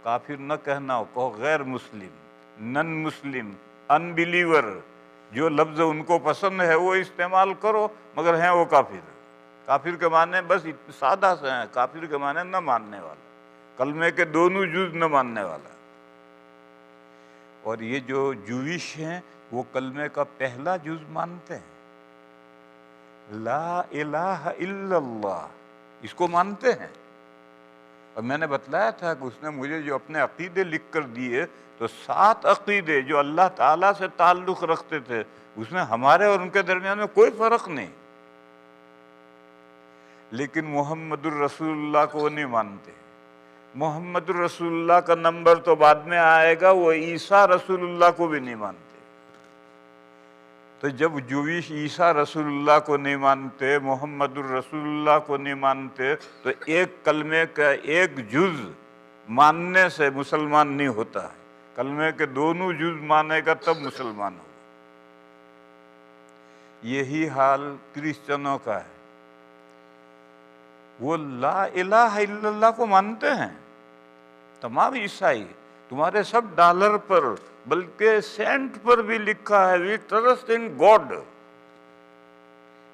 کافر نہ کہنا ہو، کہو غیر مسلم، نن مسلم، ان بلیور، جو لفظ ان کو پسند ہے وہ استعمال کرو، مگر ہیں وہ کافر۔ کافر کے معنی بس سادہ سے ہیں، کافر کے معنی نہ ماننے والا، کلمے کے دونوں جز نہ ماننے والا۔ اور یہ جو جویش ہیں وہ کلمے کا پہلا جز مانتے ہیں، لا الہ الا اللہ، اس کو مانتے ہیں۔ اور میں نے بتلایا تھا کہ اس نے مجھے جو اپنے عقیدے لکھ کر دیے تو 7 عقیدے جو اللہ تعالیٰ سے تعلق رکھتے تھے، اس میں ہمارے اور ان کے درمیان میں کوئی فرق نہیں، لیکن محمد الرسول اللہ کو وہ نہیں مانتے۔ محمد الرسول اللہ کا نمبر تو بعد میں آئے گا، وہ عیسیٰ رسول اللہ کو بھی نہیں مانتے۔ تو جب جویش عیسیٰ رسول اللہ کو نہیں مانتے، محمد الرسول اللہ کو نہیں مانتے، تو ایک کلمے کا ایک جز ماننے سے مسلمان نہیں ہوتا ہے، کلمے کے دونوں جز مانے گا تب مسلمان ہوگا۔ یہی حال کرسچنوں کا ہے، وہ لا الہ الا اللہ کو مانتے ہیں۔ تمام عیسائی، تمہارے سب ڈالر پر بلکہ سینٹ پر بھی لکھا ہے وی ٹرسٹ ان گاڈ،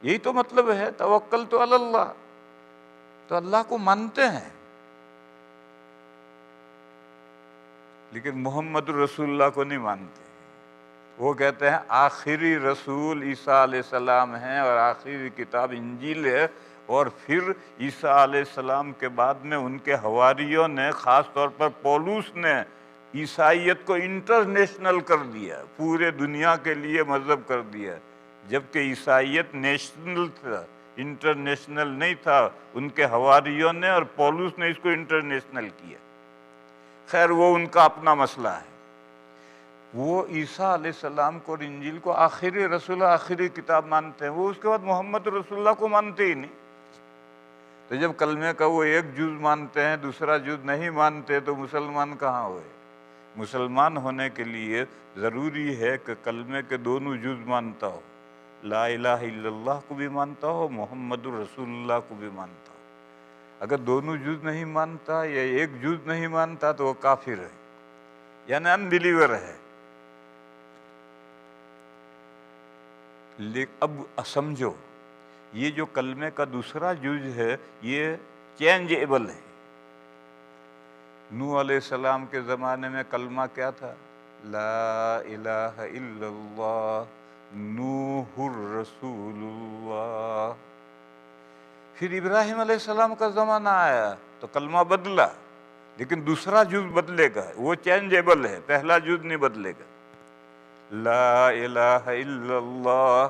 یہی تو مطلب ہے توکلت علی اللہ، تو اللہ کو مانتے ہیں۔ لیکن محمد رسول اللہ کو نہیں مانتے، وہ کہتے ہیں آخری رسول عیسیٰ علیہ السلام ہیں اور آخری کتاب انجیل ہے، اور پھر عیسیٰ علیہ السلام کے بعد میں ان کے حواریوں نے، خاص طور پر پولس نے، عیسائیت کو انٹرنیشنل کر دیا، پورے دنیا کے لیے مذہب کر دیا، جبکہ عیسائیت نیشنل تھا، انٹرنیشنل نہیں تھا، ان کے حواریوں نے اور پولس نے اس کو انٹرنیشنل کیا۔ خیر وہ ان کا اپنا مسئلہ ہے۔ وہ عیسیٰ علیہ السلام کو اور انجیل کو آخری رسول، آخری کتاب مانتے ہیں، وہ اس کے بعد محمد رسول اللہ کو مانتے ہی نہیں۔ تو جب کلمے کا وہ ایک جز مانتے ہیں، دوسرا جز نہیں مانتے، تو مسلمان کہاں ہوئے؟ مسلمان ہونے کے لیے ضروری ہے کہ کلمے کے دونوں جز مانتا ہو، لا الہ الا اللہ کو بھی مانتا ہو، محمد الرسول اللہ کو بھی مانتا ہو۔ اگر دونوں جز نہیں مانتا یا ایک جز نہیں مانتا تو وہ کافر ہے، یعنی ان بلیور ہے۔ اب سمجھو، یہ جو کلمے کا دوسرا جز ہے یہ چینجیبل ہے۔ نوح علیہ السلام کے زمانے میں کلمہ کیا تھا؟ لا الہ الا اللہ نوح الرسول اللہ۔ پھر ابراہیم علیہ السلام کا زمانہ آیا تو کلمہ بدلا، لیکن دوسرا جز بدلے گا، وہ چینجیبل ہے، پہلا جز نہیں بدلے گا۔ لا الہ الا اللہ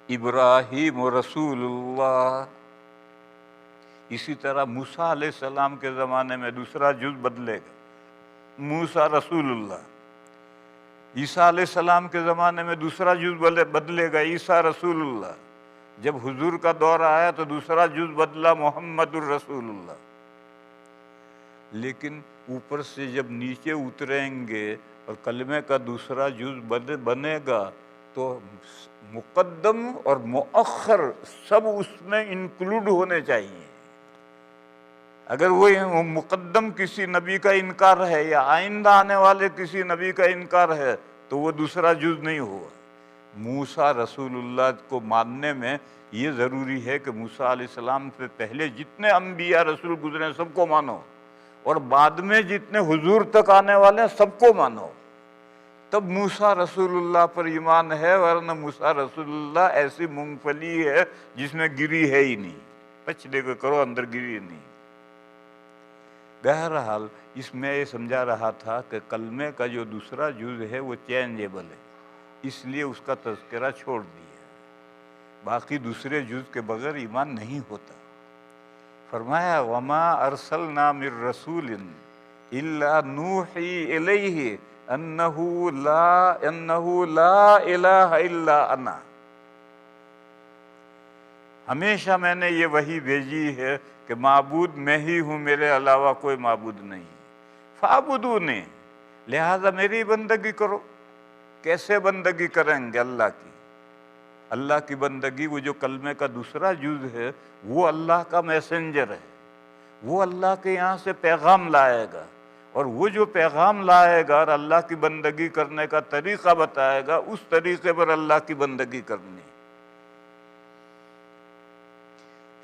ابراہیم رسول اللہ۔ اسی طرح موسیٰ علیہ السلام کے زمانے میں دوسرا جز بدلے گا، موسیٰ رسول اللہ۔ عیسیٰ علیہ السلام کے زمانے میں دوسرا جز بدلے گا، عیسیٰ رسول اللہ۔ جب حضور کا دور آیا تو دوسرا جز بدلا، محمد الرسول اللہ۔ لیکن اوپر سے جب نیچے اتریں گے اور کلمے کا دوسرا جز بنے گا تو مقدم اور مؤخر سب اس میں انکلوڈ ہونے چاہیے۔ اگر وہ مقدم کسی نبی کا انکار ہے یا آئندہ آنے والے کسی نبی کا انکار ہے تو وہ دوسرا جز نہیں ہوا۔ موسیٰ رسول اللہ کو ماننے میں یہ ضروری ہے کہ موسیٰ علیہ السلام سے پہلے جتنے انبیاء رسول گزرے سب کو مانو، اور بعد میں جتنے حضور تک آنے والے ہیں سب کو مانو، تب موسیٰ رسول اللہ پر ایمان ہے، ورنہ موسیٰ رسول اللہ ایسی مونگ پھلی ہے جس میں گری ہے ہی نہیں، پچھلے کو کرو اندر گری نہیں۔ بہرحال اس میں یہ سمجھا رہا تھا کہ کلمے کا جو دوسرا جز ہے وہ چینجیبل ہے، اس لیے اس کا تذکرہ چھوڑ دیا، باقی دوسرے جز کے بغیر ایمان نہیں ہوتا۔ فرمایا وما ارسلنا من رسول الا نوحی الیہ انہ لا الہ الا انا۔ ہمیشہ میں نے یہ وحی بھیجی ہے کہ معبود میں ہی ہوں، میرے علاوہ کوئی معبود نہیں۔ فاعبدونی، لہذا میری بندگی کرو۔ کیسے بندگی کریں گے؟ اللہ کی، اللہ کی بندگی، وہ جو کلمے کا دوسرا جز ہے وہ اللہ کا میسنجر ہے، وہ اللہ کے یہاں سے پیغام لائے گا، اور وہ جو پیغام لائے گا اور اللہ کی بندگی کرنے کا طریقہ بتائے گا، اس طریقے پر اللہ کی بندگی کرنی۔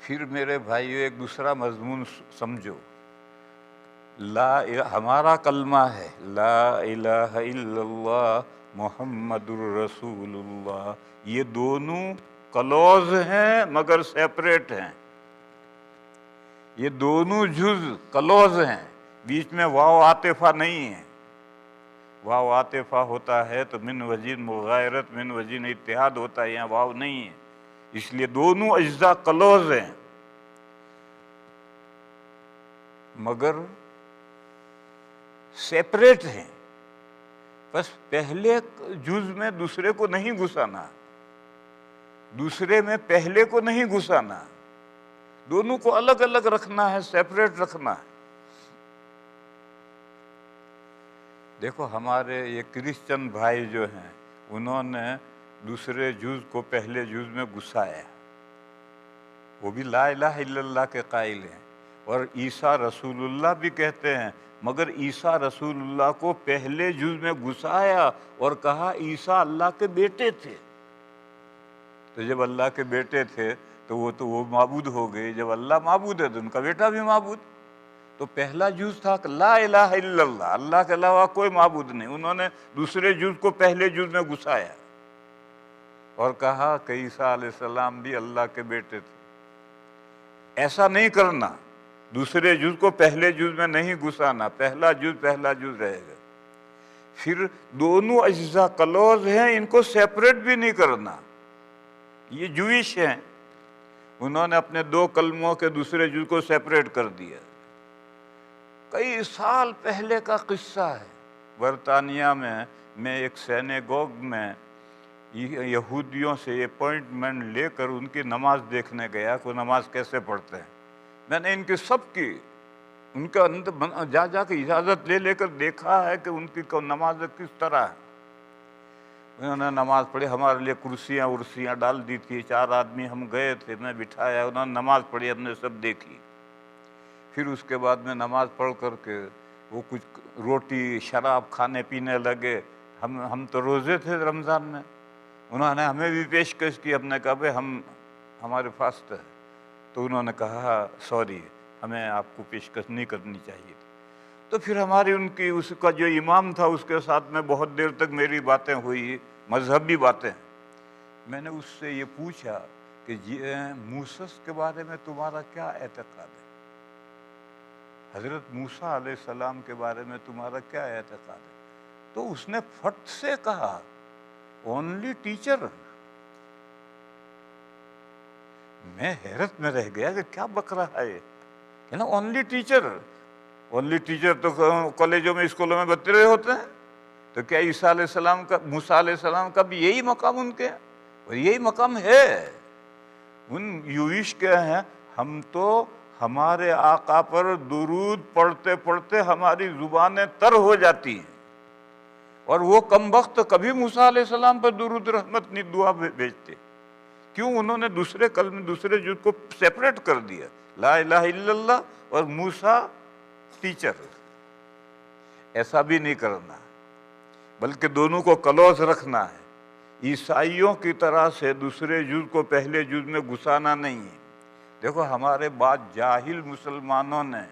پھر میرے بھائیو ایک دوسرا مضمون سمجھو، ہمارا کلمہ ہے لا الہ الا اللہ محمد الرسول اللہ، یہ دونوں کلوز ہیں مگر سیپریٹ ہیں، یہ دونوں جز کلوز ہیں، بیچ میں واو عاطفہ نہیں ہے۔ واو عاطفہ ہوتا ہے تو من وجہ مغایرت، من وجہ اتحاد ہوتا ہے، یہاں واو نہیں ہے، اس لیے دونوں اجزاء کلوز ہیں مگر سیپریٹ ہیں۔ بس پہلے جز میں دوسرے کو نہیں گھسانا، دوسرے میں پہلے کو نہیں گھسانا، دونوں کو الگ الگ رکھنا ہے، سیپریٹ رکھنا ہے۔ دیکھو ہمارے یہ کرسچن بھائی جو ہیں انہوں نے دوسرے جز کو پہلے جز میں گھسایا، وہ بھی لا الہ الا اللہ کے قائل ہیں، اور عیسیٰ رسول اللہ بھی کہتے ہیں، مگر عیسیٰ رسول اللہ کو پہلے جز میں گھسایا اور کہا عیسیٰ اللہ کے بیٹے تھے۔ تو جب اللہ کے بیٹے تھے تو وہ معبود ہو گئے، جب اللہ معبود ہے تو ان کا بیٹا بھی معبود۔ تو پہلا جز تھا کہ لا الہ الا اللہ، اللہ کے علاوہ کوئی معبود نہیں، انہوں نے دوسرے جز کو پہلے جز میں گھسایا اور کہا کہ عیسیٰ علیہ السلام بھی اللہ کے بیٹے تھے۔ ایسا نہیں کرنا، دوسرے جز کو پہلے جز میں نہیں گھسانا، پہلا جز رہے گا۔ پھر دونوں اجزاء کلوز ہیں، ان کو سیپریٹ بھی نہیں کرنا، یہ جوئش ہیں، انہوں نے اپنے 2 کلموں کے دوسرے جز کو سیپریٹ کر دیا. کئی سال پہلے کا قصہ ہے. برطانیہ میں ایک سینیگوگ میں یہودیوں سے اپوائنٹمنٹ لے کر ان کی نماز دیکھنے گیا کہ وہ نماز کیسے پڑھتے ہیں. میں نے ان کی سب کی ان کا جا کے اجازت لے کر دیکھا ہے کہ ان کی نماز کس طرح ہے. انہوں نے نماز پڑھی. ہمارے لیے کرسیاں ڈال دی تھی. 4 آدمی ہم گئے تھے, میں بٹھایا. انہوں نے نماز پڑھی, ہم نے سب دیکھی. پھر اس کے بعد میں نماز پڑھ کر کے وہ کچھ روٹی شراب کھانے پینے لگے. ہم تو روزے تھے رمضان میں. انہوں نے ہمیں بھی پیشکش کی. ہم نے کہا بھائی ہمارے فاسٹ ہے. تو انہوں نے کہا سوری, ہمیں آپ کو پیشکش نہیں کرنی چاہیے. تو پھر ہماری ان کی اس کا جو امام تھا اس کے ساتھ میں بہت دیر تک میری باتیں ہوئی, مذہبی باتیں. میں نے اس سے یہ پوچھا کہ موسیٰ کے بارے میں تمہارا کیا اعتقاد ہے؟ حضرت موسیٰ علیہ السلام کے بارے میں تمہارا کیا اعتقاد ہے؟ تو اس نے فٹ سے کہا اونلی ٹیچر. میں حیرت میں رہ گیا کہ کیا بک رہا ہے یہ نا, اونلی ٹیچر. اونلی ٹیچر تو کالجوں میں اسکولوں میں بتتے رہے ہوتے ہیں. تو کیا عیسیٰ علیہ السلام کا موسیٰ علیہ السلام کا بھی یہی مقام ان کے, اور یہی مقام ہے ان یویش کے ہیں. ہم تو ہمارے آقا پر درود پڑھتے پڑھتے ہماری زبانیں تر ہو جاتی ہیں, اور وہ کم وقت کبھی موسیٰ علیہ السلام پر درود رحمت نہیں دعا بھیجتے. کیوں؟ انہوں نے دوسرے کلمے دوسرے جز کو سیپریٹ کر دیا, لا الہ الا اللہ اور موسیٰ ٹیچر. ایسا بھی نہیں کرنا, بلکہ دونوں کو کلوز رکھنا ہے. عیسائیوں کی طرح سے دوسرے جز کو پہلے جز میں گھسانا نہیں ہے. دیکھو ہمارے بعد جاہل مسلمانوں نے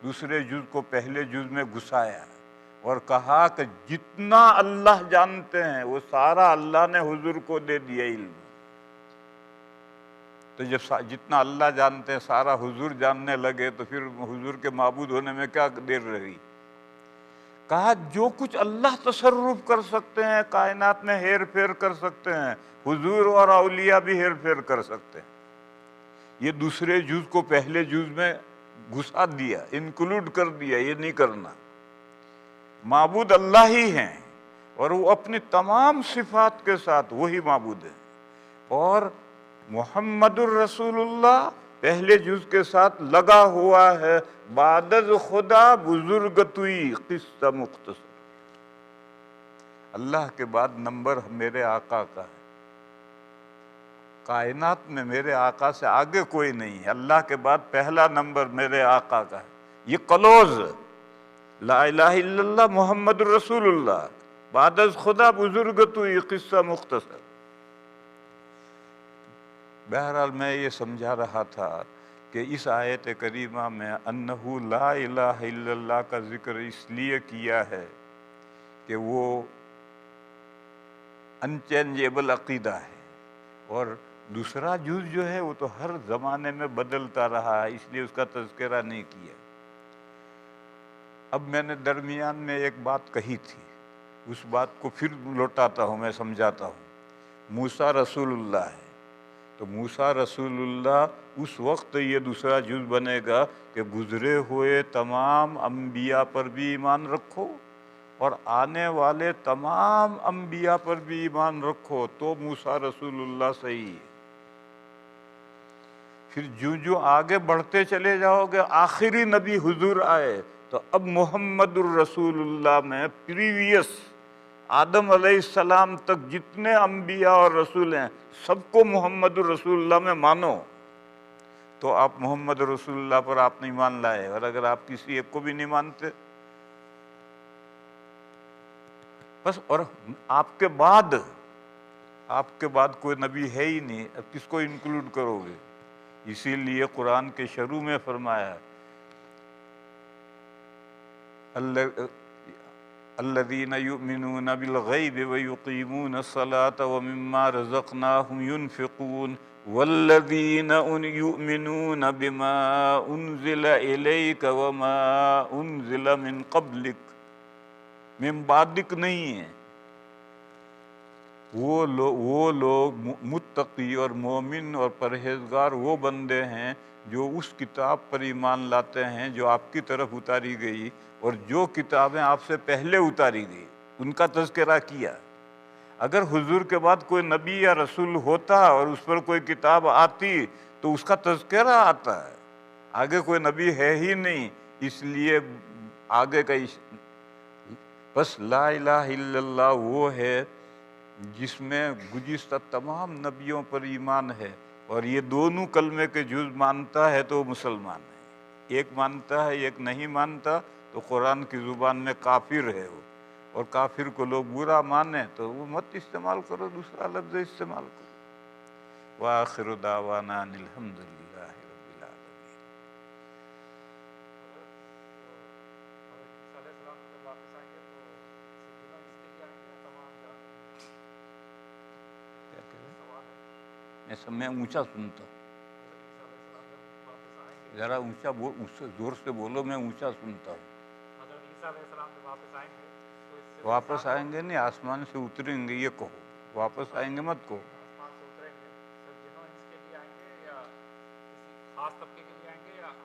دوسرے جز کو پہلے جز میں گھسایا اور کہا کہ جتنا اللہ جانتے ہیں وہ سارا اللہ نے حضور کو دے دیا علم. تو جب جتنا اللہ جانتے ہیں سارا حضور جاننے لگے تو پھر حضور کے معبود ہونے میں کیا دیر رہی. کہا جو کچھ اللہ تصرف کر سکتے ہیں, کائنات میں ہیر پھیر کر سکتے ہیں, حضور اور اولیاء بھی ہیر پھیر کر سکتے ہیں. یہ دوسرے جز کو پہلے جز میں گھسا دیا, انکلوڈ کر دیا. یہ نہیں کرنا. معبود اللہ ہی ہیں اور وہ اپنی تمام صفات کے ساتھ وہی معبود ہیں. اور محمد الرسول اللہ پہلے جز کے ساتھ لگا ہوا ہے, بعد از خدا بزرگ توئی قصہ مختصر. اللہ کے بعد نمبر میرے آقا کا ہے. کائنات میں میرے آقا سے آگے کوئی نہیں ہے. اللہ کے بعد پہلا نمبر میرے آقا کا ہے. یہ کلوز, لا الہ الا اللہ محمد الرسول اللہ بعد از خدا بزرگ توئی قصہ مختصر. بہرحال میں یہ سمجھا رہا تھا کہ اس آیت کریمہ میں انہو لا الہ الا اللہ کا ذکر اس لیے کیا ہے کہ وہ انچینجیبل عقیدہ ہے, اور دوسرا جز جو ہے وہ تو ہر زمانے میں بدلتا رہا ہے, اس لیے اس کا تذکرہ نہیں کیا. اب میں نے درمیان میں ایک بات کہی تھی, اس بات کو پھر لوٹاتا ہوں, میں سمجھاتا ہوں. موسیٰ رسول اللہ ہے, تو موسیٰ رسول اللہ اس وقت یہ دوسرا جز بنے گا کہ گزرے ہوئے تمام انبیاء پر بھی ایمان رکھو اور آنے والے تمام انبیاء پر بھی ایمان رکھو, تو موسیٰ رسول اللہ صحیح ہے. پھر جو آگے بڑھتے چلے جاؤ گے آخری نبی حضور آئے تو اب محمد الرسول اللہ میں پریویس آدم علیہ السلام تک جتنے انبیاء اور رسول ہیں سب کو محمد الرسول اللہ میں مانو. تو آپ محمد رسول اللہ پر آپ نہیں مان لائے, اور اگر آپ کسی ایک کو بھی نہیں مانتے بس, اور آپ کے بعد کوئی نبی ہے ہی نہیں, اب کس کو انکلوڈ کرو گے؟ اسی لیے قرآن کے شروع میں فرمایا الذین یؤمنون بالغیب ویقیمون الصلاة ومما رزقناہم ينفقون والذین یؤمنون بما انزل الیک وما انزل من قبلک. من بعدک نہیں ہے, وہ لوگ متقی اور مومن اور پرہیزگار وہ بندے ہیں جو اس کتاب پر ایمان لاتے ہیں جو آپ کی طرف اتاری گئی اور جو کتابیں آپ سے پہلے اتاری گئی ان کا تذکرہ کیا۔ اگر حضور کے بعد کوئی نبی یا رسول ہوتا اور اس پر کوئی کتاب آتی تو اس کا تذکرہ آتا ہے، آگے کوئی نبی ہے ہی نہیں، اس لیے آگے کا بس لا الہ الا اللہ وہ ہے جس میں گزشتہ تمام نبیوں پر ایمان ہے، اور یہ دونوں کلمے کے جز مانتا ہے تو وہ مسلمان ہے، ایک مانتا ہے ایک نہیں مانتا تو قرآن کی زبان میں کافر ہے وہ، اور کافر کو لوگ برا مانے تو وہ مت استعمال کرو، دوسرا لفظ استعمال کرو۔ وآخر دعوانا ان الحمد للہ رب العالمین۔ میں اونچا سنتا ہوں، ذرا اونچا زور سے بولو، میں اونچا سنتا ہوں۔ واپس آئیں گے نہیں، آسمان سے اتریں گے یہ کہو، واپس آئیں گے مت کہو۔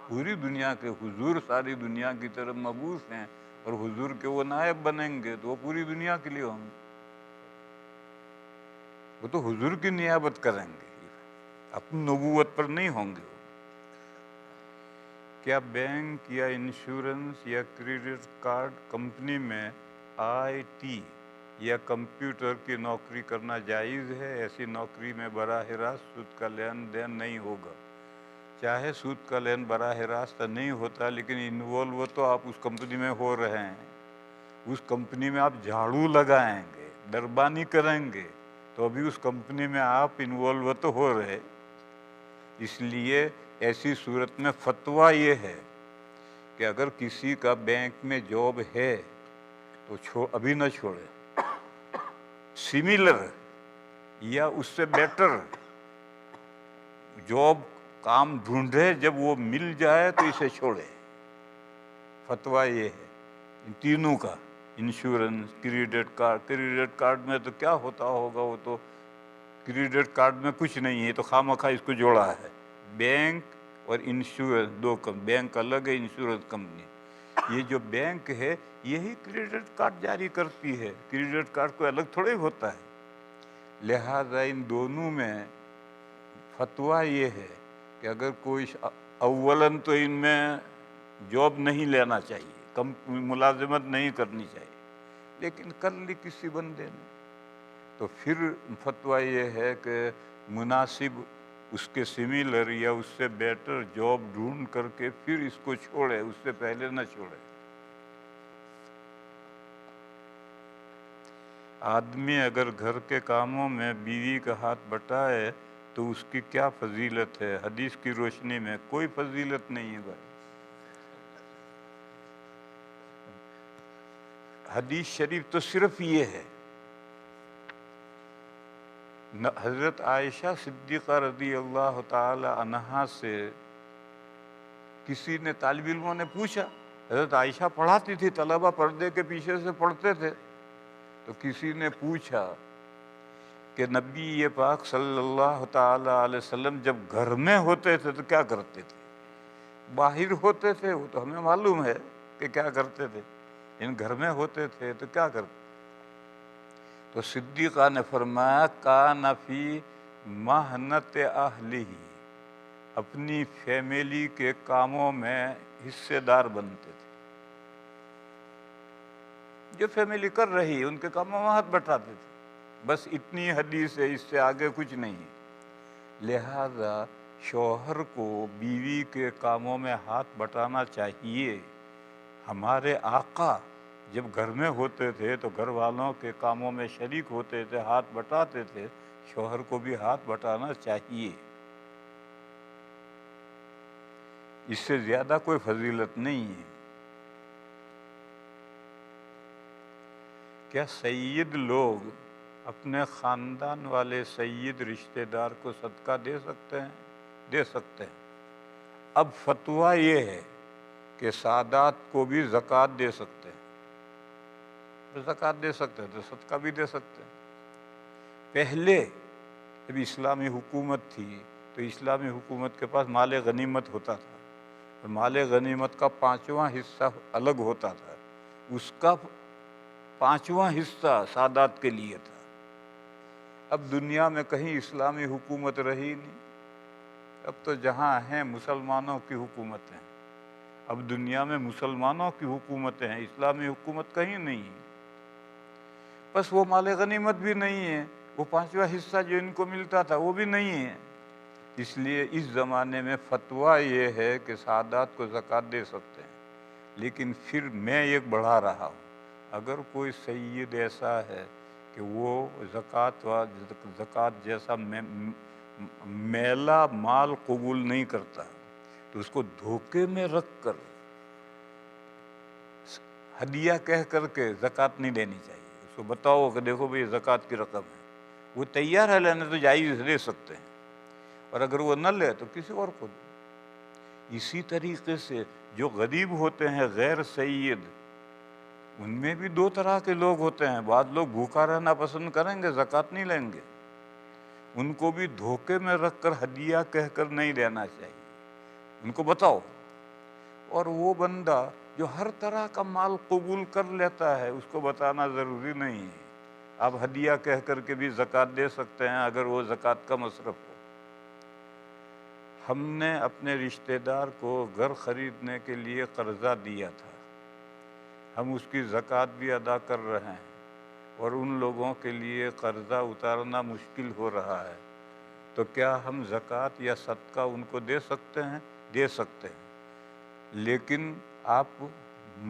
پوری دنیا کے حضور ساری دنیا کی طرف مبعوث ہیں، اور حضور کے وہ نائب بنیں گے تو وہ پوری دنیا کے لیے ہوں گے، وہ تو حضور کی نیابت کریں گے، اپنی نبوت پر نہیں ہوں گے۔ کیا بینک یا انشورنس یا کریڈٹ کارڈ کمپنی میں آئی ٹی یا کمپیوٹر کی نوکری کرنا جائز ہے؟ ایسی نوکری میں براہ راست سود کا لین دین نہیں ہوگا۔ چاہے سود کا لین براہ راست نہیں ہوتا، لیکن انوالو تو آپ اس کمپنی میں ہو رہے ہیں، اس کمپنی میں آپ جھاڑو لگائیں گے، دربانی کریں گے، تو ابھی اس کمپنی میں آپ انوالو تو ہو رہے۔ اس لیے ایسی صورت میں فتویٰ یہ ہے کہ اگر کسی کا بینک میں جاب ہے تو ابھی نہ چھوڑے، سملر یا اس سے بیٹر جاب کام ڈھونڈے، جب وہ مل جائے تو اسے چھوڑے۔ فتویٰ یہ ہے ان تینوں کا، انشورنس، کریڈٹ کارڈ میں تو کیا ہوتا ہوگا، وہ تو کریڈٹ کارڈ میں کچھ نہیں ہے تو خواہ مخواہ اس کو جوڑا ہے۔ بینک اور انشورنس دو بینک الگ ہے، انشورنس کمپنی۔ یہ جو بینک ہے یہی کریڈٹ کارڈ جاری کرتی ہے، کریڈٹ کارڈ کوئی الگ تھوڑے ہوتا ہے۔ لہٰذا ان دونوں میں فتویٰ یہ ہے کہ اگر کوئی اولاً تو ان میں جاب نہیں لینا چاہیے، ملازمت نہیں کرنی چاہیے، لیکن کر لی کسی بندے نے تو پھر فتویٰ یہ ہے کہ مناسب اس کے سملر یا اس سے بیٹر جاب ڈھونڈ کر کے پھر اس کو چھوڑے، اس سے پہلے نہ چھوڑے۔ آدمی اگر گھر کے کاموں میں بیوی کا ہاتھ بٹائے تو اس کی کیا فضیلت ہے؟ حدیث کی روشنی میں کوئی فضیلت نہیں ہے بھائی۔ حدیث شریف تو صرف یہ ہے، حضرت عائشہ صدیقہ رضی اللہ تعالی عنہا سے کسی نے، طالب علموں نے پوچھا، حضرت عائشہ پڑھاتی تھی، طلبہ پردے کے پیچھے سے پڑھتے تھے، تو کسی نے پوچھا کہ نبی پاک صلی اللہ تعالی علیہ وسلم جب گھر میں ہوتے تھے تو کیا کرتے تھے؟ باہر ہوتے تھے وہ تو ہمیں معلوم ہے کہ کیا کرتے تھے، ان گھر میں ہوتے تھے تو کیا کرتے؟ تو صدیقہ نے فرمایا کان فی محنت اہلہ، اپنی فیملی کے کاموں میں حصے دار بنتے تھے، جو فیملی کر رہی ان کے کاموں میں ہاتھ بٹاتے تھے، بس اتنی حدیث ہے، اس سے آگے کچھ نہیں۔ لہذا شوہر کو بیوی کے کاموں میں ہاتھ بٹانا چاہیے۔ ہمارے آقا جب گھر میں ہوتے تھے تو گھر والوں کے کاموں میں شریک ہوتے تھے، ہاتھ بٹاتے تھے، شوہر کو بھی ہاتھ بٹانا چاہیے، اس سے زیادہ کوئی فضیلت نہیں ہے۔ کیا سید لوگ اپنے خاندان والے سید رشتہ دار کو صدقہ دے سکتے ہیں؟ دے سکتے ہیں۔ اب فتویٰ یہ ہے کہ سادات کو بھی زکوٰۃ دے سکتے ہیں، زکوٰۃ دے سکتے ہیں تو صدقہ بھی دے سکتے ہیں۔ پہلے جب اسلامی حکومت تھی تو اسلامی حکومت کے پاس مال غنیمت ہوتا تھا، اور مال غنیمت کا 5واں حصہ الگ ہوتا تھا، اس کا 5واں حصہ سادات کے لیے تھا۔ اب دنیا میں کہیں اسلامی حکومت رہی نہیں، اب تو جہاں ہیں مسلمانوں کی حکومتیں، اب دنیا میں مسلمانوں کی حکومتیں ہیں، اسلامی حکومت کہیں نہیں ہے۔ بس وہ مال غنیمت بھی نہیں ہے، وہ 5واں حصہ جو ان کو ملتا تھا وہ بھی نہیں ہے۔ اس لیے اس زمانے میں فتویٰ یہ ہے کہ سادات کو زکوٰۃ دے سکتے ہیں، لیکن پھر میں ایک بڑھا رہا ہوں، اگر کوئی سید ایسا ہے کہ وہ زکوٰۃ جیسا میلا مال قبول نہیں کرتا تو اس کو دھوکے میں رکھ کر ہدیہ کہہ کر کے زکوٰۃ نہیں دینی چاہیے۔ اس کو بتاؤ کہ دیکھو بھئی زکوٰۃ کی رقم ہے، وہ تیار ہے لینے تو جائز دے سکتے ہیں، اور اگر وہ نہ لے تو کسی اور کو دو۔ اسی طریقے سے جو غریب ہوتے ہیں غیر سید، ان میں بھی 2 طرح کے لوگ ہوتے ہیں، بعض لوگ بھوکا رہنا پسند کریں گے، زکوٰۃ نہیں لیں گے، ان کو بھی دھوکے میں رکھ کر ہدیہ کہہ کر نہیں دینا چاہیے، ان کو بتاؤ۔ اور وہ بندہ جو ہر طرح کا مال قبول کر لیتا ہے اس کو بتانا ضروری نہیں ہے، آپ ہدیہ کہہ کر کے بھی زکوٰۃ دے سکتے ہیں اگر وہ زکوٰۃ کا مصرف ہو۔ ہم نے اپنے رشتہ دار کو گھر خریدنے کے لیے قرضہ دیا تھا، ہم اس کی زکوٰۃ بھی ادا کر رہے ہیں، اور ان لوگوں کے لیے قرضہ اتارنا مشکل ہو رہا ہے، تو کیا ہم زکوٰۃ یا صدقہ ان کو دے سکتے ہیں؟ دے سکتے ہیں، لیکن آپ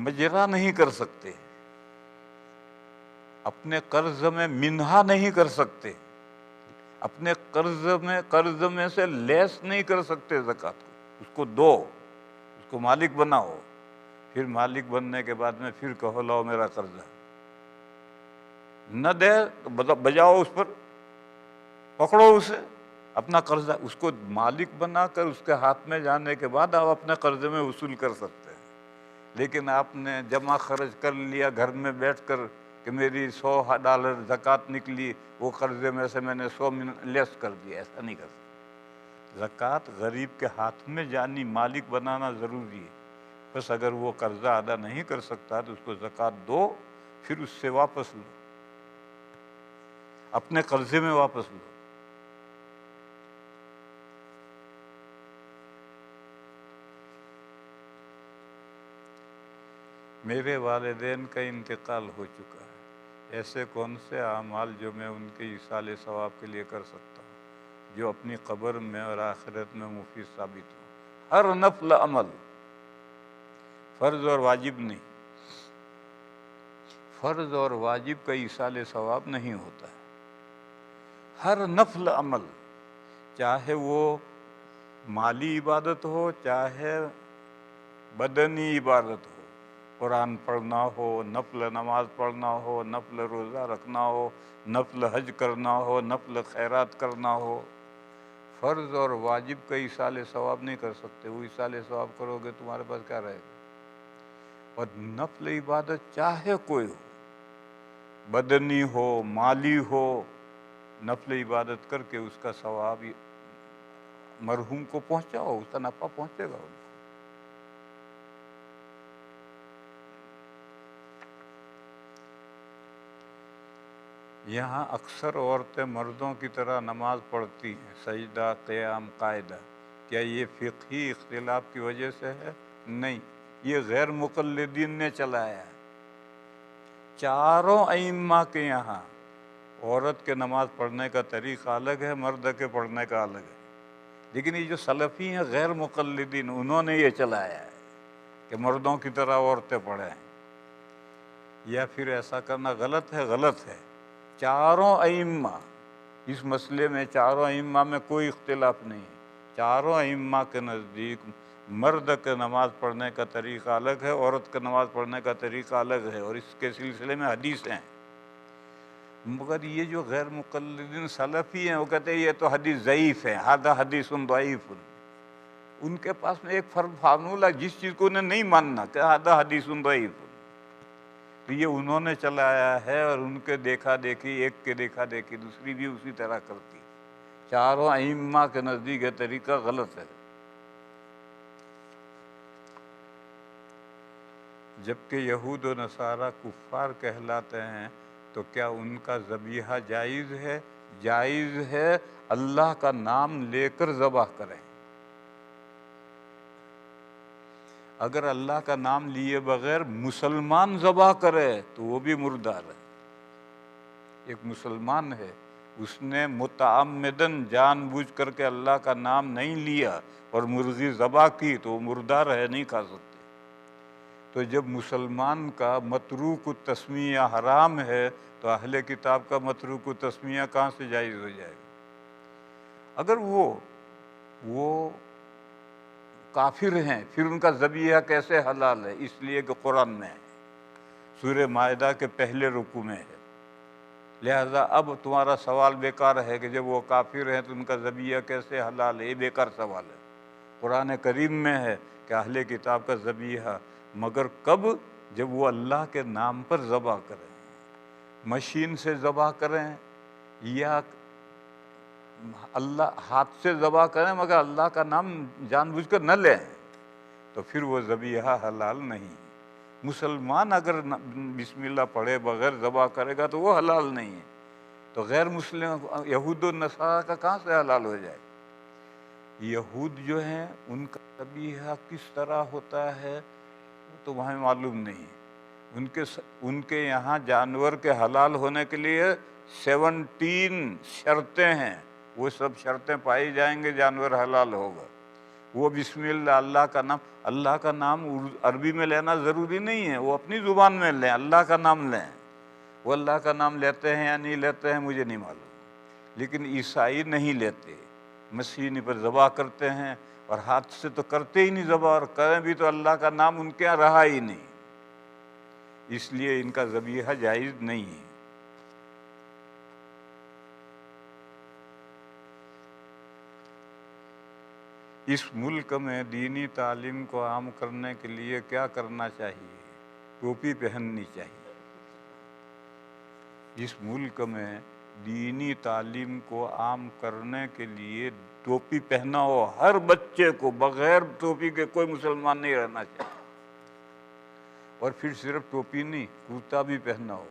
مجرا نہیں کر سکتے، اپنے قرض میں منہا نہیں کر سکتے، اپنے قرض میں سے لیس نہیں کر سکتے زکوٰۃ کو، اس کو دو، اس کو مالک بناؤ، پھر مالک بننے کے بعد میں پھر کہو لاؤ میرا قرضہ، نہ دے تو بجاؤ اس پر، پکڑو اسے اپنا قرضہ، اس کو مالک بنا کر اس کے ہاتھ میں جانے کے بعد آپ اپنے قرضے میں وصول کر سکتے ہیں۔ لیکن آپ نے جمع خرچ کر لیا گھر میں بیٹھ کر کہ میری $100 زکوٰۃ نکلی، وہ قرضے میں سے میں نے 100 لیس کر دیا، ایسا نہیں کر سکتے۔ زکوٰۃ غریب کے ہاتھ میں جانی، مالک بنانا ضروری ہے، بس اگر وہ قرضہ ادا نہیں کر سکتا تو اس کو زکوٰۃ دو، پھر اس سے واپس لو، اپنے قرضے میں واپس لو۔ میرے والدین کا انتقال ہو چکا ہے، ایسے کون سے اعمال جو میں ان کے ایصال ثواب کے لیے کر سکتا ہوں جو اپنی قبر میں اور آخرت میں مفید ثابت ہو؟ ہر نفل عمل، فرض اور واجب نہیں، فرض اور واجب کا ایصال ثواب نہیں ہوتا ہے، ہر نفل عمل، چاہے وہ مالی عبادت ہو چاہے بدنی عبادت ہو، قرآن پڑھنا ہو، نفل نماز پڑھنا ہو، نفل روزہ رکھنا ہو، نفل حج کرنا ہو، نفل خیرات کرنا ہو، فرض اور واجب کا ایصال ثواب نہیں کر سکتے۔ وہ ایصال ثواب کرو گے تمہارے پاس کیا رہے گا؟ اور نفل عبادت چاہے کوئی ہو، بدنی ہو مالی ہو، نفل عبادت کر کے اس کا ثواب مرحوم کو پہنچاؤ، اس کا نفع پہنچے گا ان کو۔ یہاں اکثر عورتیں مردوں کی طرح نماز پڑھتی ہیں، سجدہ قیام قاعدہ، کیا یہ فقہی اختلاف کی وجہ سے ہے؟ نہیں، یہ غیر مقلدین نے چلایا ہے۔ چاروں ائمہ کے یہاں عورت کے نماز پڑھنے کا طریقہ الگ ہے، مرد کے پڑھنے کا الگ ہے، لیکن یہ جو سلفی ہیں غیر مقلدین، انہوں نے یہ چلایا ہے کہ مردوں کی طرح عورتیں پڑھیں، یا پھر ایسا کرنا غلط ہے؟ غلط ہے۔ چاروں ائمہ اس مسئلے میں، چاروں ائمہ میں کوئی اختلاف نہیں، چاروں ائمہ کے نزدیک مرد کے نماز پڑھنے کا طریقہ الگ ہے، عورت کے نماز پڑھنے کا طریقہ الگ ہے، اور اس کے سلسلے میں حدیثیں ہیں۔ مگر یہ جو غیر مقلدین سلفی ہیں وہ کہتے ہیں یہ تو حدیث ضعیف ہے، ھذا حدیث ضعیف، ان کے پاس میں ایک فرض فارمولہ، جس چیز کو انہیں نہیں ماننا کہ ھذا حدیث ضعیف، تو یہ انہوں نے چلایا ہے، اور ان کے دیکھا دیکھی، ایک کے دیکھا دیکھی دوسری بھی اسی طرح کرتی. چاروں ائمہ کے نزدیک یہ طریقہ غلط ہے. جبکہ یہود و نصارہ کفار کہلاتے ہیں، تو کیا ان کا ذبیحہ جائز ہے؟ جائز ہے، اللہ کا نام لے کر ذبح کریں. اگر اللہ کا نام لیے بغیر مسلمان ذبح کرے تو وہ بھی مردار ہے. ایک مسلمان ہے، اس نے متعمدن جان بوجھ کر کے اللہ کا نام نہیں لیا اور مرغی ذبح کی تو وہ مردار ہے، نہیں کھا سکتے. تو جب مسلمان کا متروک التسمیہ حرام ہے تو اہل کتاب کا متروک التسمیہ کہاں سے جائز ہو جائے گا؟ اگر وہ کافر ہیں، پھر ان کا ذبیحہ کیسے حلال ہے؟ اس لیے کہ قرآن میں ہے، سورہ مائدہ کے پہلے رکوع میں ہے. لہذا اب تمہارا سوال بیکار ہے کہ جب وہ کافر ہیں تو ان کا ذبیحہ کیسے حلال ہے، یہ بیکار سوال ہے. قرآن کریم میں ہے کہ اہل کتاب کا ذبیحہ، مگر کب؟ جب وہ اللہ کے نام پر ذبح کریں، مشین سے ذبح کریں یا اللہ ہاتھ سے ذبح کریں مگر اللہ کا نام جان بوجھ کر نہ لیں، تو پھر وہ ذبیحہ حلال نہیں. مسلمان اگر بسم اللہ پڑھے بغیر ذبح کرے گا تو وہ حلال نہیں ہے. تو غیر مسلم یہود و نصارہ کا کہاں سے حلال ہو جائے؟ یہود جو ہیں ان کا ذبیحہ کس طرح ہوتا ہے تو ہمیں معلوم نہیں. ان کے یہاں جانور کے حلال ہونے کے لیے 17 شرطیں ہیں، وہ سب شرطیں پائی جائیں گے جانور حلال ہوگا. وہ بسم اللہ اللہ کا نام عربی میں لینا ضروری نہیں ہے، وہ اپنی زبان میں لیں، اللہ کا نام لیں. وہ اللہ کا نام لیتے ہیں یا نہیں لیتے ہیں مجھے نہیں معلوم، لیکن عیسائی نہیں لیتے، مسیحی پر ذبح کرتے ہیں، اور ہاتھ سے تو کرتے ہی نہیں ذبح، اور کریں بھی تو اللہ کا نام ان کے یہاں رہا ہی نہیں، اس لیے ان کا ذبیحہ جائز نہیں ہے. اس ملک میں دینی تعلیم کو عام کرنے کے لیے کیا کرنا چاہیے؟ ٹوپی پہننی چاہیے. اس ملک میں دینی تعلیم کو عام کرنے کے لیے ٹوپی پہنا ہو ہر بچے کو، بغیر ٹوپی کے کوئی مسلمان نہیں رہنا چاہیے. اور پھر صرف ٹوپی نہیں، کرتا بھی پہنا ہو،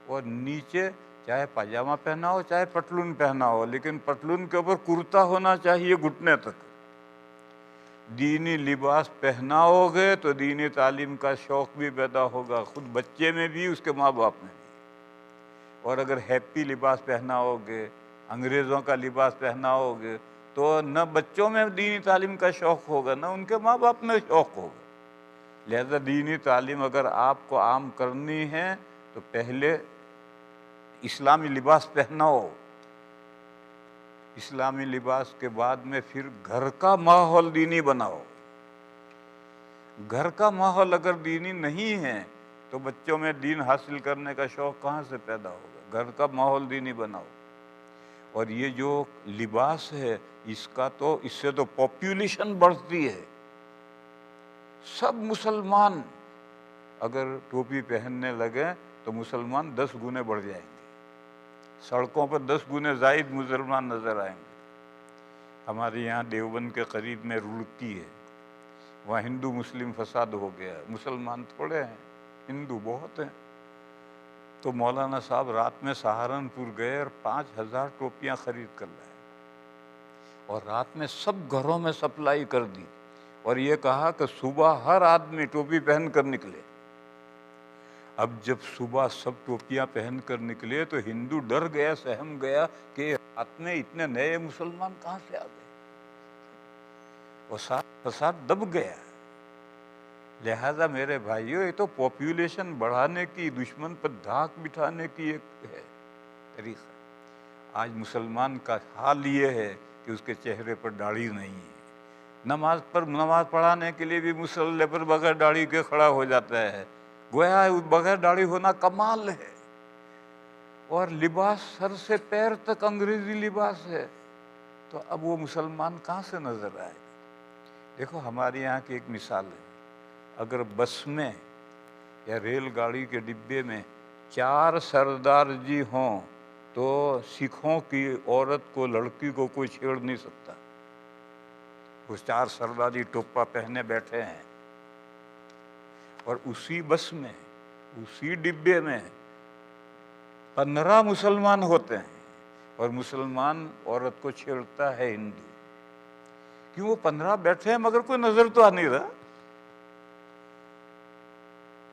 اور نیچے چاہے پاجامہ پہنا ہو چاہے پتلون پہنا ہو، لیکن پتلون کے اوپر کرتا ہونا چاہیے گھٹنے تک. دینی لباس پہنا ہوگے تو دینی تعلیم کا شوق بھی پیدا ہوگا، خود بچے میں بھی اس کے ماں باپ میں بھی. اور اگر ہیپی لباس پہنا ہوگے، انگریزوں کا لباس پہنا ہوگے، تو نہ بچوں میں دینی تعلیم کا شوق ہوگا نہ ان کے ماں باپ میں شوق ہوگا. لہذا دینی تعلیم اگر آپ کو عام کرنی ہے تو پہلے اسلامی لباس پہنا ہو، اسلامی لباس کے بعد میں پھر گھر کا ماحول دینی بناؤ. گھر کا ماحول اگر دینی نہیں ہے تو بچوں میں دین حاصل کرنے کا شوق کہاں سے پیدا ہوگا؟ گھر کا ماحول دینی بناؤ. اور یہ جو لباس ہے اس سے تو پاپولیشن بڑھتی ہے. سب مسلمان اگر ٹوپی پہننے لگے تو مسلمان 10 گنے بڑھ جائیں گے، سڑکوں پر 10 گنے زائد مسلمان نظر آئیں گے. ہمارے یہاں دیوبند کے قریب میں رڑکی ہے، وہاں ہندو مسلم فساد ہو گیا، مسلمان تھوڑے ہیں، ہندو بہت ہیں. تو مولانا صاحب رات میں سہارنپور گئے اور 5000 ٹوپیاں خرید کر لائے، اور رات میں سب گھروں میں سپلائی کر دی، اور یہ کہا کہ صبح ہر آدمی ٹوپی پہن کر نکلے. اب جب صبح سب ٹوپیاں پہن کر نکلے تو ہندو ڈر گیا، سہم گیا کہ رات میں اتنے نئے مسلمان کہاں سے آ گئے، اور فساد دب گیا. لہذا میرے بھائیو، یہ تو پاپولیشن بڑھانے کی، دشمن پر دھاک بٹھانے کی ایک ہے طریقہ. آج مسلمان کا حال یہ ہے کہ اس کے چہرے پر داڑھی نہیں ہے. نماز پڑھانے کے لیے بھی مصلی پر بغیر داڑھی کے کھڑا ہو جاتا ہے، گویا بغیر داڑھی ہونا کمال ہے. اور لباس سر سے پیر تک انگریزی لباس ہے، تو اب وہ مسلمان کہاں سے نظر آئے؟ دیکھو ہمارے یہاں کی ایک مثال ہے، اگر بس میں یا ریل گاڑی کے ڈبے میں 4 سردار جی ہوں تو سکھوں کی عورت کو، لڑکی کو کوئی چھیڑ نہیں سکتا. وہ 4 سرداری ٹوپا پہنے بیٹھے ہیں، اور اسی بس میں، اسی ڈبے میں 15 مسلمان ہوتے ہیں، اور مسلمان عورت کو چھیڑتا ہے ہندو. کیوں؟ وہ 15 بیٹھے ہیں مگر کوئی نظر تو آ نہیں رہا.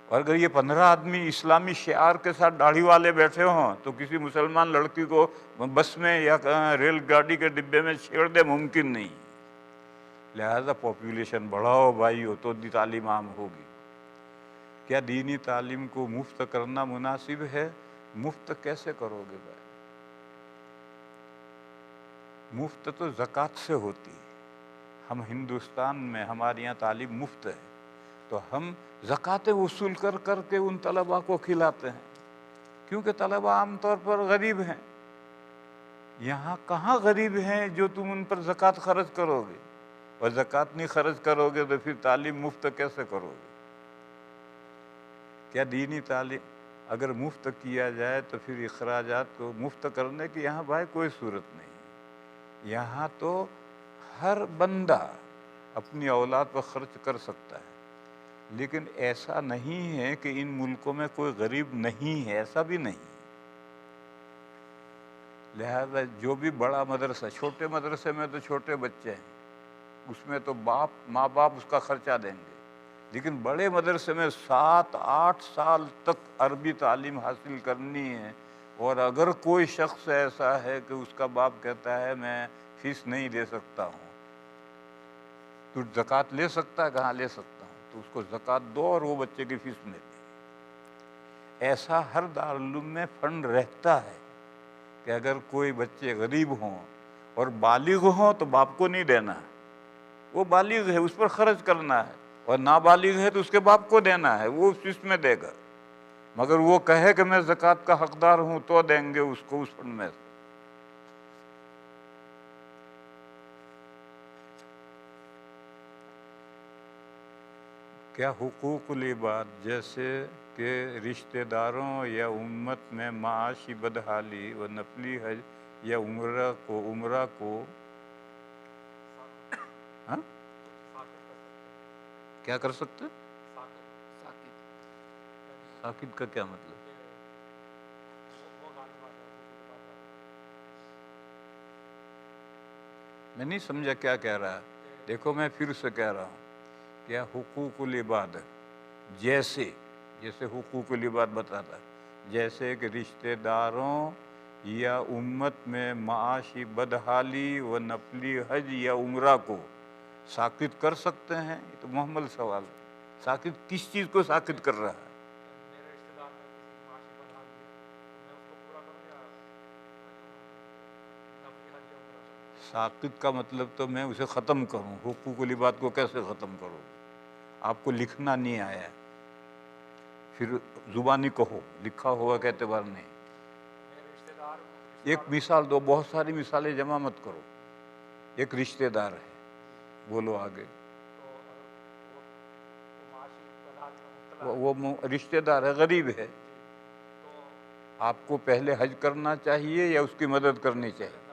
اور اگر یہ 15 آدمی اسلامی شعار کے ساتھ داڑھی والے بیٹھے ہوں تو کسی مسلمان لڑکی کو بس میں یا ریل گاڑی کے ڈبے میں چھیڑ دے ممکن نہیں. لہذا پاپولیشن بڑھاؤ بھائی، ہو تو تعلیم عام ہوگی. کیا دینی تعلیم کو مفت کرنا مناسب ہے؟ مفت کیسے کرو گے بھائی؟ مفت تو زکوٰۃ سے ہوتی ہے. ہم ہندوستان میں، ہمارے یہاں تعلیم مفت ہے، تو ہم زکوٰۃ وصول کر کر کے ان طلباء کو کھلاتے ہیں، کیونکہ طلباء عام طور پر غریب ہیں. یہاں کہاں غریب ہیں جو تم ان پر زکوٰۃ خرچ کرو گے؟ اور زکوٰۃ نہیں خرچ کرو گے تو پھر تعلیم مفت کیسے کرو گے؟ کیا دینی تعلیم اگر مفت کیا جائے تو پھر اخراجات کو مفت کرنے کی یہاں بھائی کوئی صورت نہیں. یہاں تو ہر بندہ اپنی اولاد پر خرچ کر سکتا ہے، لیکن ایسا نہیں ہے کہ ان ملکوں میں کوئی غریب نہیں ہے، ایسا بھی نہیں. لہذا جو بھی بڑا مدرسہ، چھوٹے مدرسے میں تو چھوٹے بچے ہیں، اس میں تو ماں باپ اس کا خرچہ دیں گے، لیکن بڑے مدرسے میں 7-8 سال تک عربی تعلیم حاصل کرنی ہے. اور اگر کوئی شخص ایسا ہے کہ اس کا باپ کہتا ہے میں فیس نہیں دے سکتا ہوں، تو زکوٰۃ لے سکتا ہے؟ کہاں لے سکتا ہوں. تو اس کو زکوٰۃ دو اور وہ بچے کی فیس میں دے. ایسا ہر دارالعلوم میں فنڈ رہتا ہے کہ اگر کوئی بچے غریب ہوں اور بالغ ہوں تو باپ کو نہیں دینا ہے، وہ بالغ ہے اس پر خرچ کرنا ہے، اور نابالغ ہے تو اس کے باپ کو دینا ہے، وہ اس میں دے گا. مگر وہ کہے کہ میں زکوٰۃ کا حقدار ہوں تو دیں گے اس کو اس فنڈ میں سے. کیا حقوق العباد جیسے کہ رشتہ داروں یا امت میں معاشی بدحالی و نفلی حج یا عمرہ کو کیا کر سکتے؟ ساکت کا کیا مطلب؟ میں نہیں سمجھا کیا کہہ رہا ہے. دیکھو میں پھر سے کہہ رہا ہوں، کیا حقوق العباد جیسے حقوق العباد بتاتا ہے، جیسے کہ رشتہ داروں یا امت میں معاشی بدحالی و نفلی حج یا عمرہ کو ساکت کر سکتے ہیں؟ یہ تو محمل سوال ہے. ساکت کس چیز کو ساکت کر رہا ہے؟ ساکت کا مطلب تو میں اسے ختم کروں. حقوق العباد کو کیسے ختم کروں؟ آپ کو لکھنا نہیں آیا، پھر زبانی کہو، لکھا ہوا کا اعتبار نہیں. ایک مثال دو، بہت ساری مثالیں جمع مت کرو. ایک رشتہ دار ہے، بولو آگے. وہ رشتہ دار ہے، غریب ہے، آپ کو پہلے حج کرنا چاہیے یا اس کی مدد کرنی چاہیے؟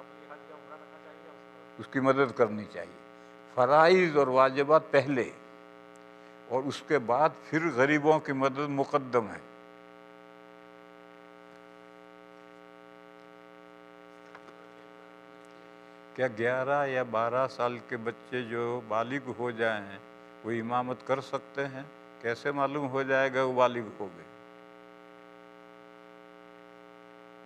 اس کی مدد کرنی چاہیے. فرائض اور واجبات پہلے، اور اس کے بعد پھر غریبوں کی مدد مقدم ہے. کیا 11 یا 12 سال کے بچے جو بالغ ہو جائیں وہ امامت کر سکتے ہیں؟ کیسے معلوم ہو جائے گا وہ بالغ ہو گئے؟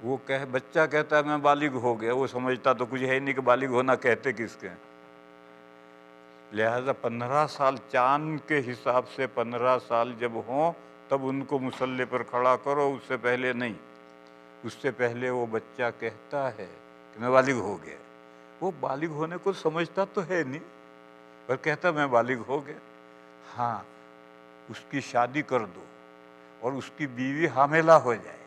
وہ بچہ کہتا ہے میں بالغ ہو گیا، وہ سمجھتا تو کچھ ہے نہیں کہ بالغ ہونا کہتے کس کے. لہذا 15 سال چاند کے حساب سے 15 سال جب ہوں تب ان کو مصلی پر کھڑا کرو، اس سے پہلے نہیں. اس سے پہلے وہ بچہ کہتا ہے کہ میں بالغ ہو گیا، وہ بالغ ہونے کو سمجھتا تو ہے نہیں، پر کہتا میں بالغ ہو گیا. ہاں، اس کی شادی کر دو اور اس کی بیوی حاملہ ہو جائے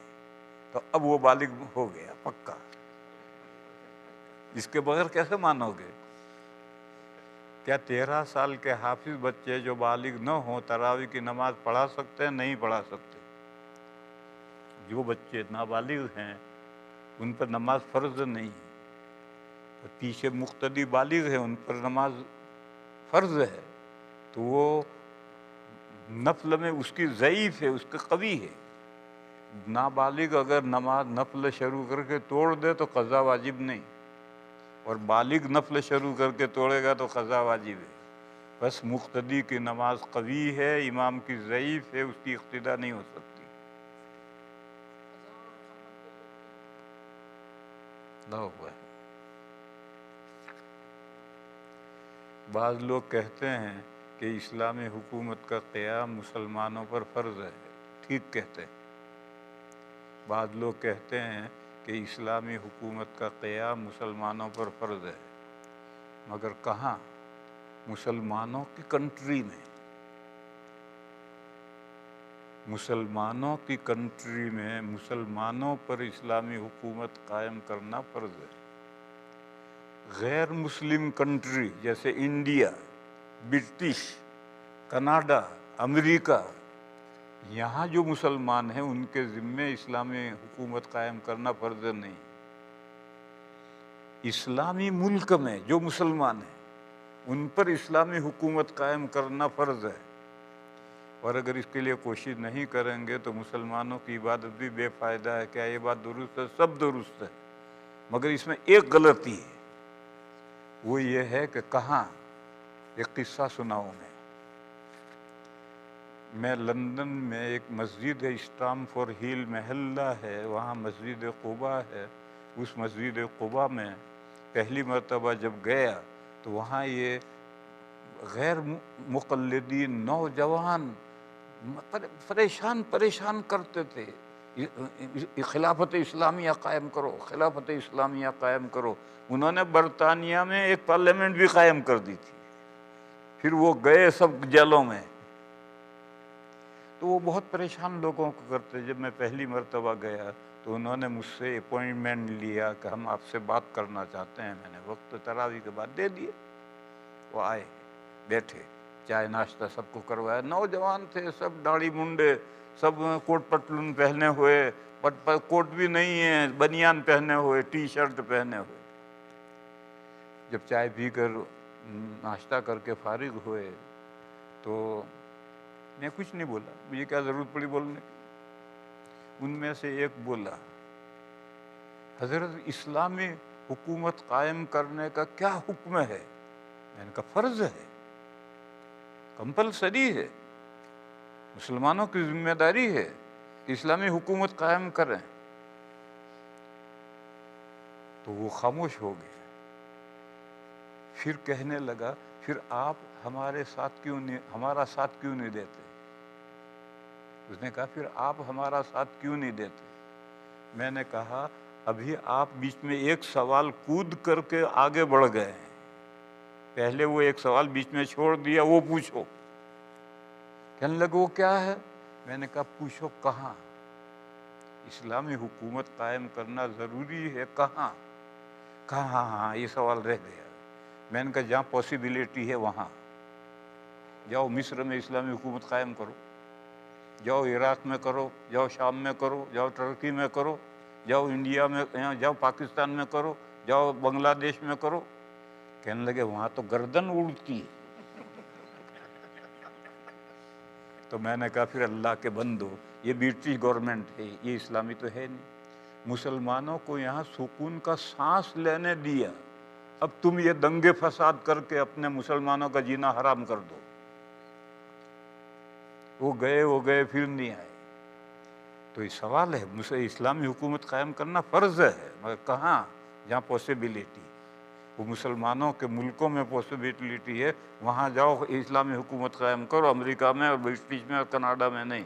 تو اب وہ بالغ ہو گیا پکا. اس کے بغیر کیسے مانو گے؟ کیا 13 سال کے حافظ بچے جو بالغ نہ ہوں تراویح کی نماز پڑھا سکتے ہیں؟ نہیں پڑھا سکتے۔ جو بچے نابالغ ہیں ان پر نماز فرض نہیں ہے، پیچھے مقتدی بالغ ہے ان پر نماز فرض ہے، تو وہ نفل میں اس کی ضعیف ہے، اس کی قوی ہے۔ نابالغ اگر نماز نفل شروع کر کے توڑ دے تو قضا واجب نہیں، اور بالغ نفل شروع کر کے توڑے گا تو قضا واجب ہے۔ بس مقتدی کی نماز قوی ہے، امام کی ضعیف ہے، اس کی اقتدا نہیں ہو سکتی۔ بعض لوگ کہتے ہیں کہ اسلامی حکومت کا قیام مسلمانوں پر فرض ہے، ٹھیک کہتے ہیں۔ بعض لوگ کہتے ہیں کہ اسلامی حکومت کا قیام مسلمانوں پر فرض ہے، مگر کہاں؟ مسلمانوں کی کنٹری میں، مسلمانوں کی کنٹری میں مسلمانوں پر اسلامی حکومت قائم کرنا فرض ہے۔ غیر مسلم کنٹری جیسے انڈیا، برٹش، کینیڈا، امریکہ، یہاں جو مسلمان ہیں ان کے ذمے اسلامی حکومت قائم کرنا فرض نہیں۔ اسلامی ملک میں جو مسلمان ہیں ان پر اسلامی حکومت قائم کرنا فرض ہے، اور اگر اس کے لیے کوشش نہیں کریں گے تو مسلمانوں کی عبادت بھی بے فائدہ ہے۔ کیا یہ بات درست ہے؟ سب درست ہے، مگر اس میں ایک غلطی ہے، وہ یہ ہے کہ کہاں؟ ایک قصہ سناؤں میں لندن میں ایک مسجد ہے، اسٹامفورڈ ہل محلہ ہے، وہاں مسجد قباء ہے۔ اس مسجد قباء میں پہلی مرتبہ جب گیا تو وہاں یہ غیر مقلدین نوجوان پریشان کرتے تھے، خلافت اسلامیہ قائم کرو، خلافت اسلامیہ قائم کرو۔ انہوں نے برطانیہ میں ایک پارلیمنٹ بھی قائم کر دی تھی، پھر وہ گئے سب جیلوں میں، تو وہ بہت پریشان لوگوں کو کرتے۔ جب میں پہلی مرتبہ گیا تو انہوں نے مجھ سے اپوائنٹمنٹ لیا کہ ہم آپ سے بات کرنا چاہتے ہیں۔ میں نے وقت تراویح کے بعد دے دیے، وہ آئے، بیٹھے، چائے ناشتہ سب کو کروایا۔ نوجوان تھے سب، داڑھی منڈے، سب کوٹ پتلون پہنے ہوئے، کوٹ بھی نہیں ہے، بنیان پہنے ہوئے، ٹی شرٹ پہنے ہوئے۔ جب چائے پی کر ناشتہ کر کے فارغ ہوئے تو میں کچھ نہیں بولا، مجھے کیا ضرورت پڑی بولنے کی۔ ان میں سے ایک بولا، حضرت اسلامی حکومت قائم کرنے کا کیا حکم ہے؟ میں نے کہا فرض ہے، کمپلسری ہے، مسلمانوں کی ذمہ داری ہے کہ اسلامی حکومت قائم کریں۔ تو وہ خاموش ہو گئے، پھر کہنے لگا، پھر آپ ہمارا ساتھ کیوں نہیں دیتے؟ اس نے کہا پھر آپ ہمارا ساتھ کیوں نہیں دیتے؟ میں نے کہا ابھی آپ بیچ میں ایک سوال کود کر کے آگے بڑھ گئے ہیں، پہلے وہ ایک سوال بیچ میں چھوڑ دیا، وہ پوچھو۔ کہنے لگے وہ کیا ہے؟ میں نے کہا پوچھو کہاں اسلامی حکومت قائم کرنا ضروری ہے، کہاں؟ کہاں؟ ہاں یہ سوال رہ گیا۔ میں نے کہا جہاں پاسبلٹی ہے وہاں جاؤ، مصر میں اسلامی حکومت قائم کرو، جاؤ عراق میں کرو، جاؤ شام میں کرو، جاؤ ترکی میں کرو، جاؤ انڈیا میں، جاؤ پاکستان میں کرو، جاؤ بنگلہ دیش میں کرو۔ کہنے لگے وہاں تو گردن اڑتی ہے۔ تو میں نے کہا پھر اللہ کے بندو، یہ برٹش گورنمنٹ ہے، یہ اسلامی تو ہے نہیں۔ مسلمانوں کو یہاں سکون کا سانس لینے دیا، اب تم یہ دنگے فساد کر کے اپنے مسلمانوں کا جینا حرام کر دو۔ وہ گئے پھر نہیں آئے۔ تو یہ سوال ہے، اسلامی حکومت قائم کرنا فرض ہے، مگر کہاں؟ جہاں پاسبلٹی، وہ مسلمانوں کے ملکوں میں پاسبلٹی ہے وہاں جاؤ اسلامی حکومت قائم کرو، امریکہ میں اور برٹش میں اور کینیڈا میں نہیں۔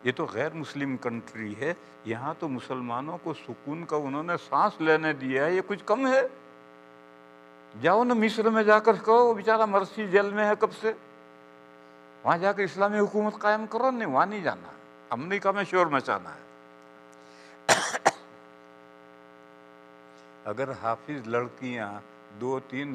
یہ تو غیر مسلم کنٹری ہے، یہاں تو مسلمانوں کو سکون کا انہوں نے سانس لینے دیا ہے، یہ کچھ کم ہے؟ جاؤ نا مصر میں جا کر کہو، وہ بیچارہ مرسی جیل میں ہے کب سے، وہاں جا کے اسلامی حکومت قائم کرو۔ نہیں، وہاں نہیں جانا، امریکہ میں شور مچانا ہے۔ اگر حافظ لڑکیاں 2-3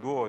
2,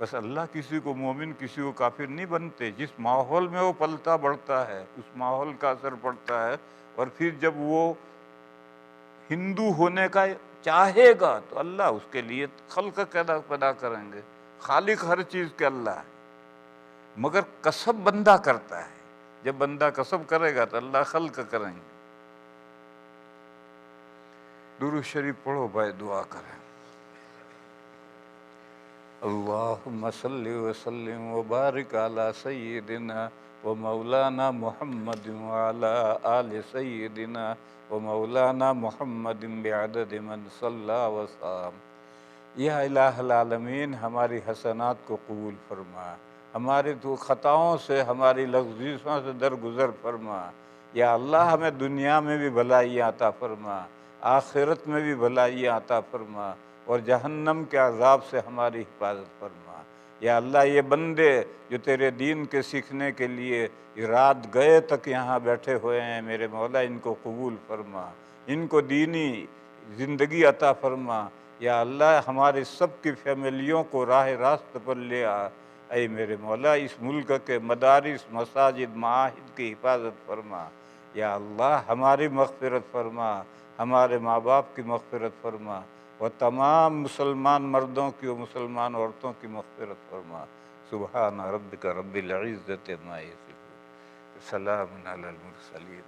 بس اللہ کسی کو مومن کسی کو کافر نہیں بنتے، جس ماحول میں وہ پلتا بڑھتا ہے اس ماحول کا اثر پڑتا ہے، اور پھر جب وہ ہندو ہونے کا چاہے گا تو اللہ اس کے لیے خلق پیدا کریں گے۔ خالق ہر چیز کے اللہ ہے، مگر کسب بندہ کرتا ہے، جب بندہ کسب کرے گا تو اللہ خلق کریں گے۔ درود شریف پڑھو بھائی، دعا کریں۔ اللہم صلی وسلم وبارک علی سیدنا و مولانا محمد وعلی آل سیدنا و مولانا محمد بعدد من صلی وسلم۔ یا الہ العالمین، ہماری حسنات کو قبول فرما، ہماری تو خطاؤں سے ہماری لغزشوں سے درگزر فرما۔ یا اللہ ہمیں دنیا میں بھی بھلائیاں عطا فرما، آخرت میں بھی بھلائیاں عطا فرما، اور جہنم کے عذاب سے ہماری حفاظت فرما۔ یا اللہ یہ بندے جو تیرے دین کے سیکھنے کے لیے رات گئے تک یہاں بیٹھے ہوئے ہیں، میرے مولا ان کو قبول فرما، ان کو دینی زندگی عطا فرما۔ یا اللہ ہمارے سب کی فیملیوں کو راہ راست پر لے آ۔ اے میرے مولا اس ملک کے مدارس، مساجد، معاہد کی حفاظت فرما۔ یا اللہ ہماری مغفرت فرما، ہمارے ماں باپ کی مغفرت فرما، اور تمام مسلمان مردوں کی اور مسلمان عورتوں کی مغفرت فرما۔ سبحان ربک رب العزت عما یصفون، سلام علی المرسلین۔